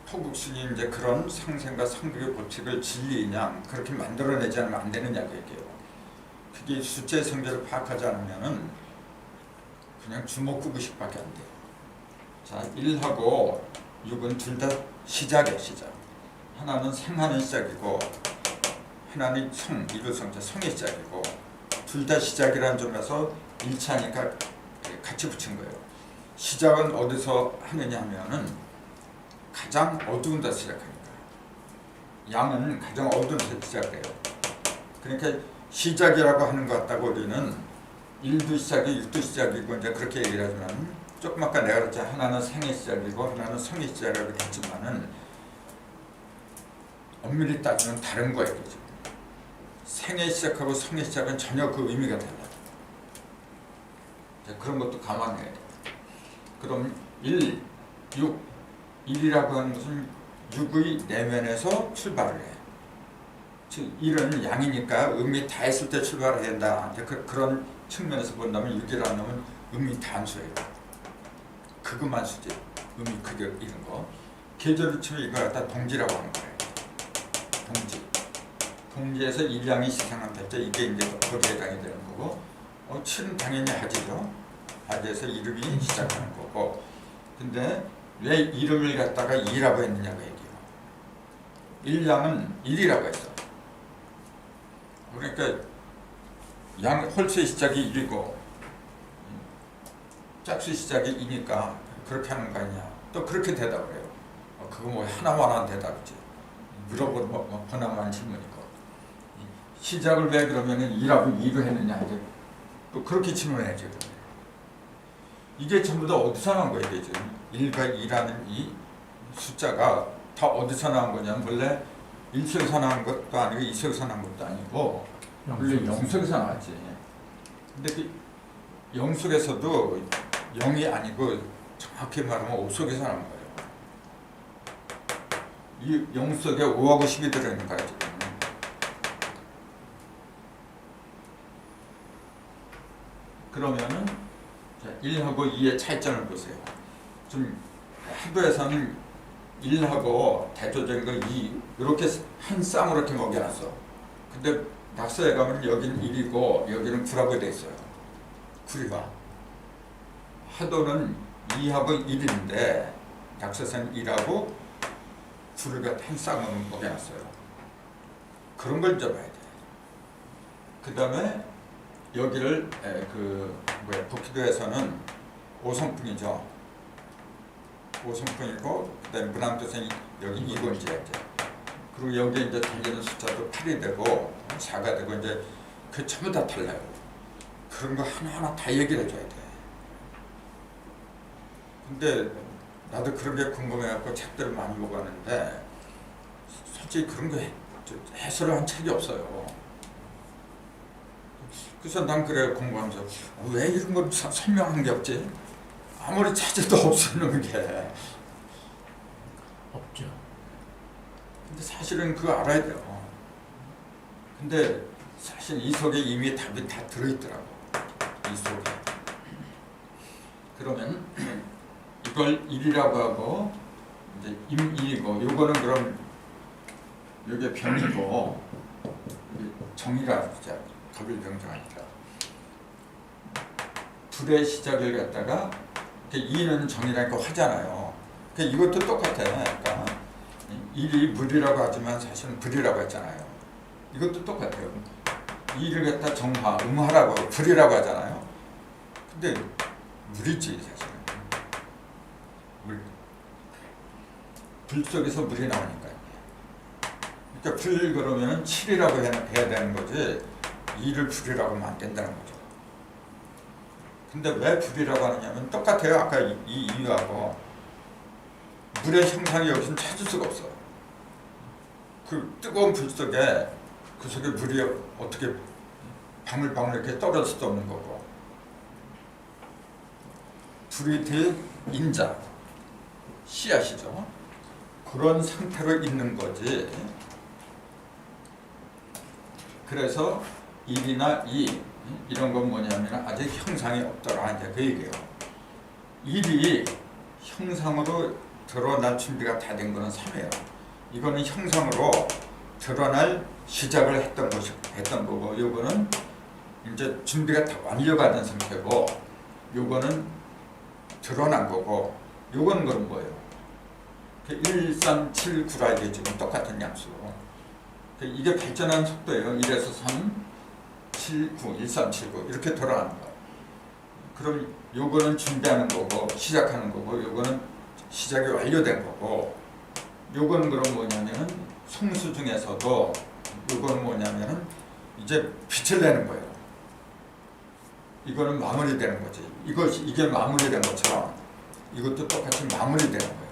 토국수니 이제 그런 상생과 상극의 법칙을 진리냐 그렇게 만들어내지 않으면 안 되느냐고 얘기해요. 그게 숫자의 성질을 파악하지 않으면은 그냥 주먹구구식밖에 안 돼요. 자, 1하고 6은 둘 다 시작이에요, 시작. 하나는 생하는 시작이고 하나는 성, 이글성자 성의 시작이고 둘 다 시작이라는 점에서 일치하니까 같이 붙인 거예요. 시작은 어디서 하느냐 하면은 가장 어두운 데서 시작하니까. 양은 가장 어두운 데서 시작해요. 그러니까 시작이라고 하는 것 같다고 우리는 1도 시작이 6도 시작이고 이제 그렇게 얘기를 하지만 조금 아까 내가 그랬잖아. 하나는 생의 시작이고 하나는 성의 시작이라고 했지만은 엄밀히 따지면 다른 거예요. 지금. 생의 시작하고 성의 시작은 전혀 그 의미가 달라요. 그런 것도 감안해야 돼요. 그럼 1, 6, 1이라고 하는 것은 6의 내면에서 출발을 해요. 즉 1은 양이니까 의미 다 했을 때 출발을 해야 된다. 그런 측면에서 본다면 6이라는 놈은 의미 단수예요. 그것만 수지. 의미 크게 이런 거. 계절을 치면 이걸 갖다 동지라고 하는 거예요. 동지. 동지에서 1양이 시상한 때 이게 이제 거기에 해당이 되는 거고 7은 당연히 하지죠. 하지에서 이름이 시작하는 거고 근데 왜 이름을 갖다가 2라고 했느냐고 얘기해요. 1양은 1이라고 했어. 그러니까 홀수의 시작이 1이고 짝수 시작이 2니까 그렇게 하는 거 아니냐. 또 그렇게 대답을 해요. 그거 뭐 하나만한 대답이지. 물어보는 번화한 질문이고 시작을 왜 그러면은 2라고 2로 했느냐 이제 또 그렇게 질문해야죠. 이게 전부 다 어디서 나온 거예요? 이게 1과 2라는 이 숫자가 다 어디서 나온 거냐면 원래 1속에서 나온 것도 아니고 2속에서 나온 것도 아니고 원래 0속에서 나왔지. 근데 그 0속에서도 0이 아니고 정확히 말하면 5속에서 나온 거예요. 이 0 속에 5하고 10이 들어있는 거야 지금. 그러면은 1하고 2의 차이점을 보세요. 좀 학교에서는 1하고 대조적인 거 2 이렇게 한 쌍으로 이렇게 먹여놨어. 근데 낙서에 가면 여기는 1이고 여기는 9라고 돼 있어요. 9가 하도는 2하고 1인데 낙서에서는 1하고 9를 한 쌍으로 먹여놨어요. 그런 걸 잊어봐야 돼. 그 다음에 여기를 복희도에서는 5성풍이죠. 5성풍이고 그다음에 문항도에서는 여기 2번지야 이제. 그리고 여기 이제 달리는 숫자도 8이 되고 4가 되고 이제 그 전부 다 달라요. 그런 거 하나하나 다 얘기를 해줘야 돼. 근데 나도 그런 게 궁금해갖고 책들을 많이 보고 하는데 솔직히 그런 거 해설을 한 책이 없어요. 그래서 난 그래 공부하면서 왜 이런 걸 설명한 게 없지? 아무리 찾아도 없어는 게 없죠. 근데 사실은 그거 알아야 돼요. 근데 사실 이 속에 이미 답이 다 들어있더라고. 이 속에. 그러면 이걸 1이라고 하고 이제 임이고 요거는 그럼 요게 병이고 정이라 진짜 갑일병정 아니라 불의 시작을 갖다가 2는 정이라니까 화잖아요. 이것도 똑같아. 그러니까 1이 물이라고 하지만 사실은 불이라고 했잖아요. 이것도 똑같아요. 2를 갖다 정화, 음화라고 불이라고 하잖아요. 근데 물이지 사실은. 불 속에서 물이 나오니까요. 그러니까 불 그러면 7이라고 해야 되는 거지 2를 불이라고 하면 안 된다는 거죠. 근데 왜 불이라고 하느냐면 똑같아요. 아까 이 이유하고 물의 형상이 여기서는 찾을 수가 없어. 그 뜨거운 불 속에 그 속에 물이 어떻게 방울방울 이렇게 떨어질 수도 없는 거고 불이 될 인자 씨앗이죠. 그런 상태로 있는 거지. 그래서 1이나 2 이런 건 뭐냐면 아직 형상이 없더라 이제 그 얘기예요. 1이 형상으로 드러날 준비가 다 된 거는 3이에요. 이거는 형상으로 드러날 시작을 했던 거고 요거는 이제 준비가 다 완료가 된 상태고 요거는 드러난 거고 요거는 그럼 뭐예요? 1, 3, 7, 9라 이게 지금 똑같은 양수로 이게 발전하는 속도예요. 1에서 3, 7, 9, 1, 3, 7, 9 이렇게 돌아가는 거예요. 그럼 요거는 준비하는 거고 시작하는 거고 요거는 시작이 완료된 거고 요거는 그럼 뭐냐면은 성수 중에서도 요거는 뭐냐면은 이제 빛을 내는 거예요. 이거는 마무리되는 거지. 이게 마무리된 것처럼 이것도 똑같이 마무리되는 거예요.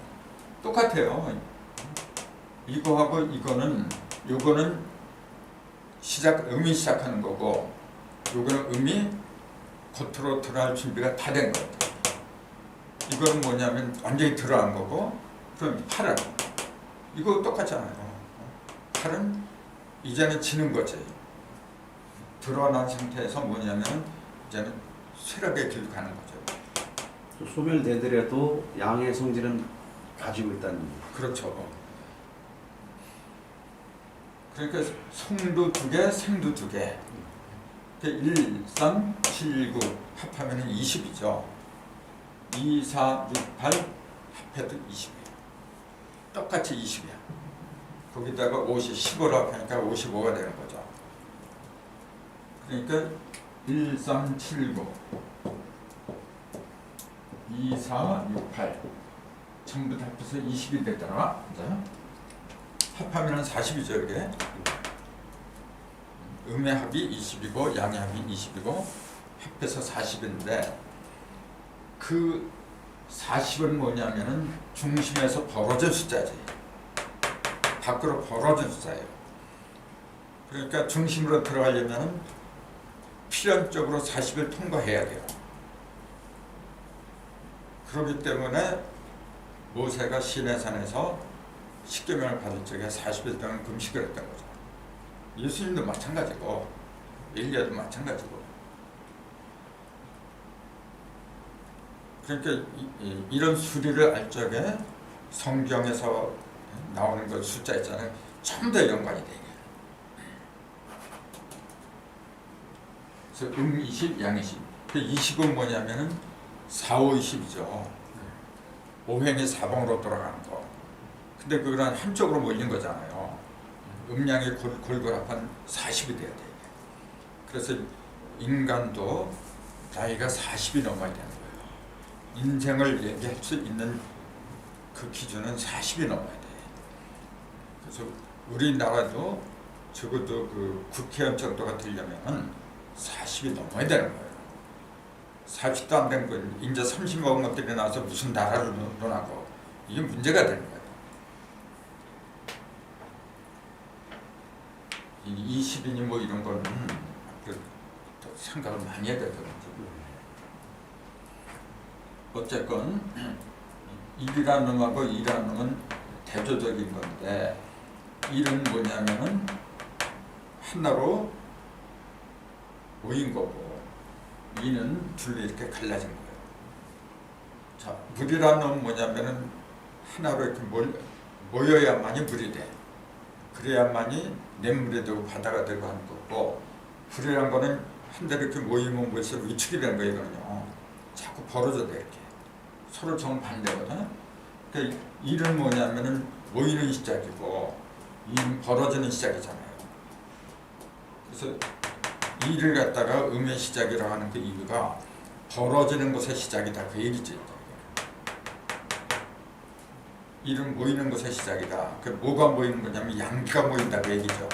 똑같아요. 이거하고 이거는 요거는 음이 시작하는 거고 요거는 음이 겉으로 들어갈 준비가 다 된 거예요. 이거는 뭐냐면 완전히 들어간 거고 그럼 팔은 이거 똑같잖아요. 팔은 이제는 지는 거지. 드러난 상태에서 뭐냐면 이제는 쇠락의 길로 가는 거죠. 소멸되더라도 양의 성질은 가지고 있다는 얘기죠. 그렇죠. 그러니까 성도 2개, 생도 2개. 1, 3, 7, 9 합하면 20이죠. 2, 4, 6, 8 합해도 20이에요. 똑같이 20이야. 거기다가 15라고 하니까 55가 되는 거죠. 그러니까 1, 3, 7, 9 2, 4, 6, 8 전부 다 합해서 20이 됐더라. 합하면 40이죠. 이게 음의 합이 20이고 양의 합이 20이고 합해서 40인데 그 40은 뭐냐면은 중심에서 벌어진 숫자지. 밖으로 벌어진 숫자예요. 그러니까 중심으로 들어가려면 필연적으로 40을 통과해야 돼요. 그렇기 때문에 모세가 시내산에서 십계명을 받을 적에 40일 동안 금식을 했던 거죠. 예수님도 마찬가지고 엘리야도 마찬가지고. 그러니까 이런 수리를 알 적에 성경에서 나오는 그 숫자 있잖아요. 전부 다 연관이 돼요. 그래서 20, 양 20. 그 20은 뭐냐면은 4, 5, 20이죠. 5행이 4방으로 돌아가는 거. 근데 그거는 한쪽으로 몰린 거잖아요. 음양이 골고루 40이 돼야 돼요. 그래서 인간도 나이가 40이 넘어야 되는 거예요. 인생을 얘기할 수 있는 그 기준은 40이 넘어야 돼요. 그래서 우리나라도 적어도 그 국회의원 정도가 되려면 40이 넘어야 되는 거예요. 40도 안 된 건 이제 30 먹은 것들이 나와서 무슨 나라를 논하고 이게 문제가 되는 거예요. 20이니 뭐 이런 거는 생각을 많이 해야 되거든요. 어쨌건 1이라는 놈하고 2라는 놈은 대조적인 건데 1은 뭐냐면은 하나로 모인 거고 2는 둘로 이렇게 갈라진 거예요. 자, 물이라는 놈은 뭐냐면은 하나로 이렇게 모여야만이 물이 돼. 그래야만이 냇물이 되고 바다가 되고 하는 거고 불이란 거는 한 대로 이렇게 모이면 벌써 위축이 되는 거예요. 이거는요. 자꾸 벌어져 돼 이렇게. 서로 정반대거든. 그러니까 일은 뭐냐면은 모이는 시작이고 일은 벌어지는 시작이잖아요. 그래서 일을 갖다가 음의 시작이라고 하는 그 이유가 벌어지는 것의 시작이다 그 얘기지. 일은 모이는 것의 시작이다. 그 뭐가 모이는 거냐면 양기가 모인다 그 얘기죠.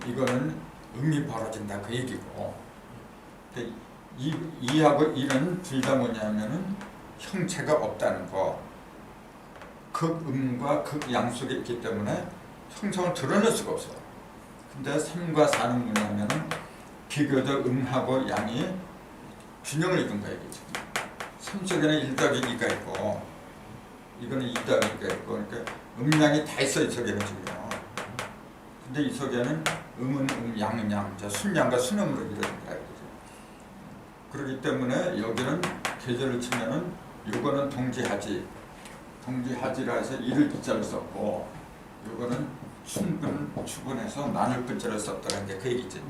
이거는 음이 벌어진다 그 얘기고. 이하고 일은 둘 다 뭐냐면은 형체가 없다는 거. 극음과 극양 속에 있기 때문에 형성을 드러낼 수가 없어요. 근데 3과 4는 뭐냐면은 비교적 음하고 양이 균형을 이룬 거예요. 3 속에는 1-2가 있고 이거는 2-2가 있고 그러니까 음양이 다 있어요. 이 속에는 지금요. 근데 이 속에는 음은 양은 양, 순양과 순음으로 이루어진다. 그렇기 때문에 여기는 계절을 치면은 요거는 동지하지라 해서 이를 기자를 썼고 요거는 추분해서 나눌 글자를 썼다는 게 그 얘기죠.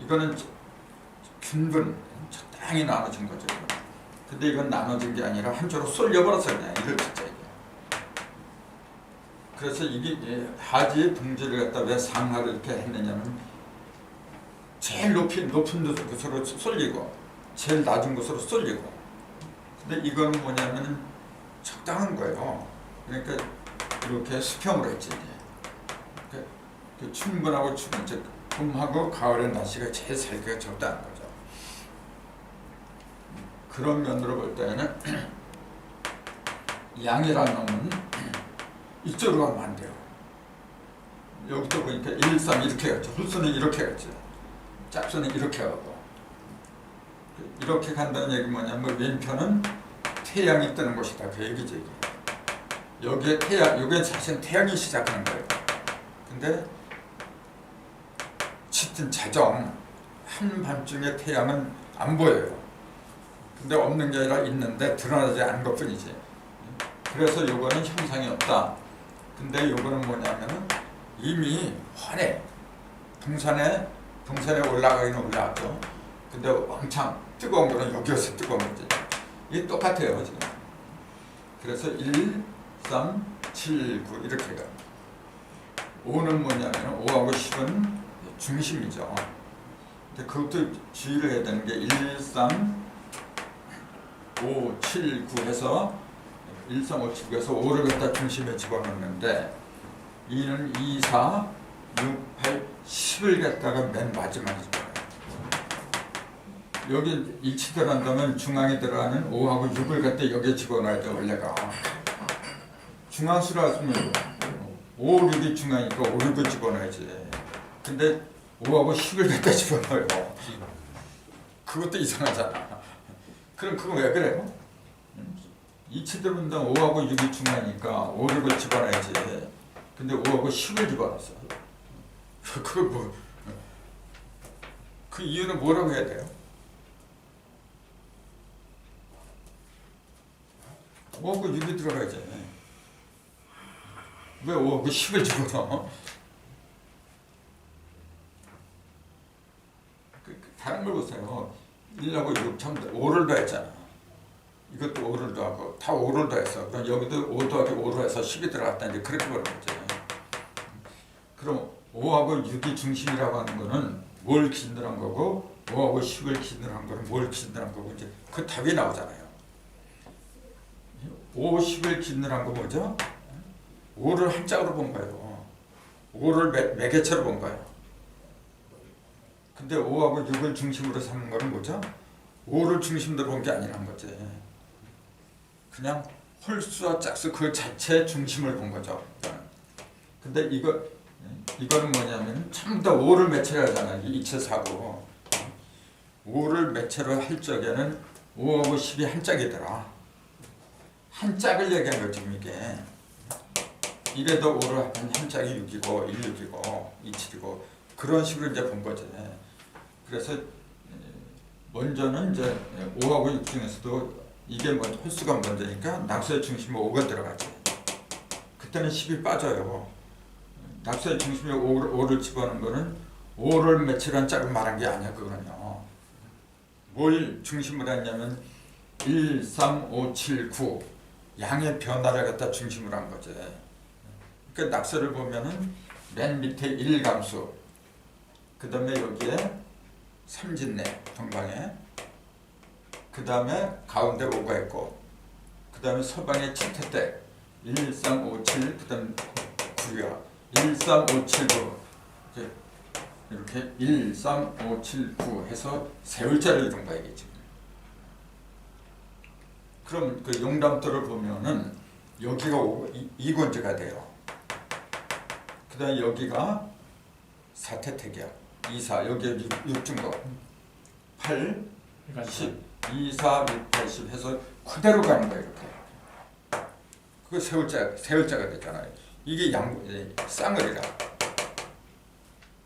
이거는 균분 적당히 나눠진 거죠. 근데 이건 나눠진 게 아니라 한쪽으로 쏠려버렸어요. 그냥 이를 기자 이게. 그래서 이게 하지의 동지를 갖다 왜 상하를 이렇게 했느냐면 제일 높은 곳으로 쏠리고 제일 낮은 곳으로 쏠리고. 근데 이거는 뭐냐면 적당한 거예요. 그러니까 이렇게 수평으로 했지. 그러니까 춘분하고 봄하고 가을의 날씨가 제일 살기가 적당한 거죠. 그런 면으로 볼 때는 양이라는 놈은 이쪽으로 가면 안 돼요. 여기도 보니까 1, 3 이렇게 갔죠. 홀수는 이렇게 갔죠. 짝수는 이렇게 가고. 이렇게 간다는 얘기 뭐냐면 왼편은 태양이 뜨는 곳이다. 그 얘기죠. 이게. 여기에 태양, 여기에 사실 태양이 시작하는 거예요. 근데 짙은 자정 한밤중에 태양은 안 보여요. 근데 없는 게 아니라 있는데 드러나지 않은 것 뿐이지. 그래서 요거는 형상이 없다. 근데 요거는 뭐냐면은 이미 환해. 동산에 올라가기는 올라왔죠. 근데 왕창 뜨거운 거는 여기에서 뜨거운 거지. 이게 똑같아요 지금. 그래서 1, 3, 7, 9 이렇게 가. 5는 뭐냐면 5하고 10은 중심이죠. 근데 그것도 주의를 해야 되는 게 1, 3, 5, 7, 9 해서 1, 3, 5, 7, 9 해서 5를 갖다 중심에 집어넣는데 2는 2, 4, 6, 8, 10을 갖다가 맨 마지막에 집어넣어요. 여기 일치 들어간다면 중앙에 들어가는 5하고 6을 갖다 여기에 집어넣어야 돼 원래가. 중앙수라 하면 5, 6이 중앙이니까 5, 6을 집어넣어야지. 근데 5하고 10을 갖다 집어넣어요. 그것도 이상하잖아. 그럼 그거 왜 그래요? 이치들 분당 5하고 6이 중요하니까 5, 6을 집어넣어야지. 근데 5하고 10을 집어넣었어. 그걸 뭐, 그 이유는 뭐라고 해야 돼요? 5하고 6이 들어가야지. 왜 5하고 10을 집어넣어? 다른 걸 보세요. 1하고 6 참 5를 더했잖아. 이것도 5를 더하고 다 5를 더했어. 그럼 여기도 5 더하기 5로 해서 10이 들어갔다. 이제 그렇게 보는 거지. 그럼 5하고 6이 중심이라고 하는 거는 뭘 기준으로 한 거고 5하고 10을 기준으로 한 거는 뭘 기준으로 한 거고 이제 그 답이 나오잖아요. 5, 10을 기준으로 한 거 뭐죠? 5를 한 짝으로 본 거예요. 5를 매개체로 본 거예요. 근데 5하고 6을 중심으로 삼는 거는 뭐죠? 5를 중심으로 본 게 아니란 거지. 그냥 홀수와 짝수 그 자체의 중심을 본 거죠. 근데 이거는 뭐냐면 전부 다 5를 매체로 하잖아. 이체사고 5를 매체로 할 적에는 5하고 10이 한 짝이더라. 한 짝을 얘기한 거지 이게. 이래도 5를 하면 한 짝이 6이고 1, 6이고 2, 7이고 그런 식으로 이제 본 거지. 그래서 먼저는 이제 5하고 6 중에서도 이게 뭐 홀수가 먼저니까 낙수의 중심에 5가 들어가지. 그때는 10이 빠져요. 낙수의 중심에 5를 집어넣은 거는 5를 매치로 한 짝을 말한 게 아니야. 그거는요. 뭘 중심으로 했냐면 1, 3, 5, 7, 9 양의 변화를 갖다 중심으로 한 거지. 그러니까 낙서를 보면은 맨 밑에 1감수, 그 다음에 여기에 삼진내 동방에, 그 다음에 가운데 5가 있고, 그 다음에 서방에 7태택 1, 3, 5, 7, 그 다음에 9가 1, 3, 5, 7, 9 이렇게 1, 3, 5, 7, 9 해서 세 글자를 이룬 거야 이게 지금. 그럼 그 용담도를 보면은 여기가 2권제가 돼요. 그 다음에 여기가 4태택이야. 2, 4 여기에 6중거 8, 10 2, 4, 6, 8, 10 해서 그대로 가는 거야 이렇게. 그거 세 글자가 됐잖아요. 이게 쌍을이라.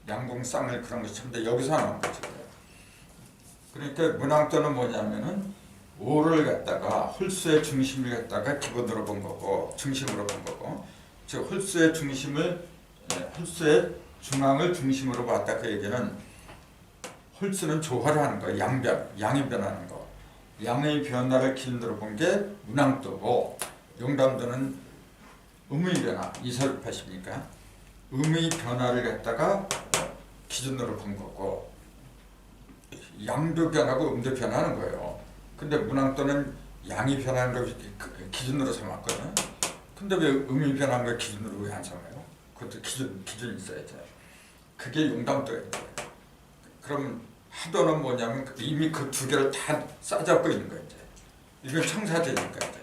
양궁 쌍을 그런 것이 참데 여기서 나온 거지. 그러니까 문항도는 뭐냐면은 5를 갖다가 홀수의 중심을 갖다가 기본으로 본 거고 중심으로 본 거고, 즉 홀수의 중앙을 중심으로 봤다. 그 얘기는 홀수는 조화를 하는 거예요. 양이 변하는 거. 양의 변화를 기준으로 본 게 문항도고, 용담도는 음의 변화, 2, 4, 6, 80이니까 음의 변화를 갖다가 기준으로 본 거고, 양도 변하고 음도 변하는 거예요. 근데 문항도는 양이 변하는 걸 기준으로 삼았거든. 근데 왜 음이 변하는 걸 기준으로 왜 안 삼아요? 그것도 기준이 있어야죠. 그게 용담도예요. 그럼 하도는 뭐냐면 이미 그 두 개를 다 싸잡고 있는 거예요. 이제. 이건 청사제니까 이제.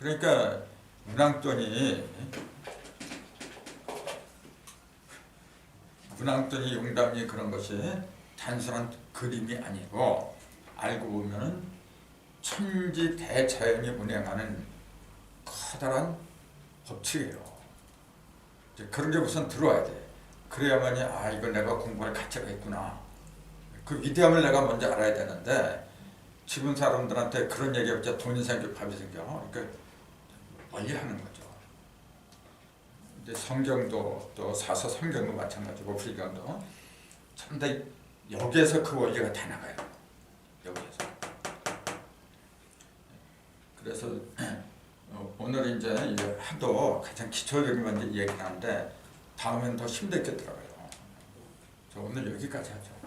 그러니까 문항돈이 용담이 그런 것이 단순한 그림이 아니고 알고 보면은 천지 대자연이 운행하는 커다란 법칙이에요. 이제 그런 게 우선 들어와야 돼. 그래야만이 아 이거 내가 공부할 가치가 있구나. 그 위대함을 내가 먼저 알아야 되는데 지금 사람들한테 그런 얘기해봤자 돈이 생겨 밥이 생겨. 그러니까 멀리 하는 거죠. 근데 성경도 또 사서 성경도 마찬가지고 불경도 참 다 여기에서 그 원리가 다 나가요. 여기에서. 그래서 오늘 이제 하도 가장 기초적인 건 얘기를 하는데 다음엔 더 힘들게 들어가요. 저 오늘 여기까지 하죠.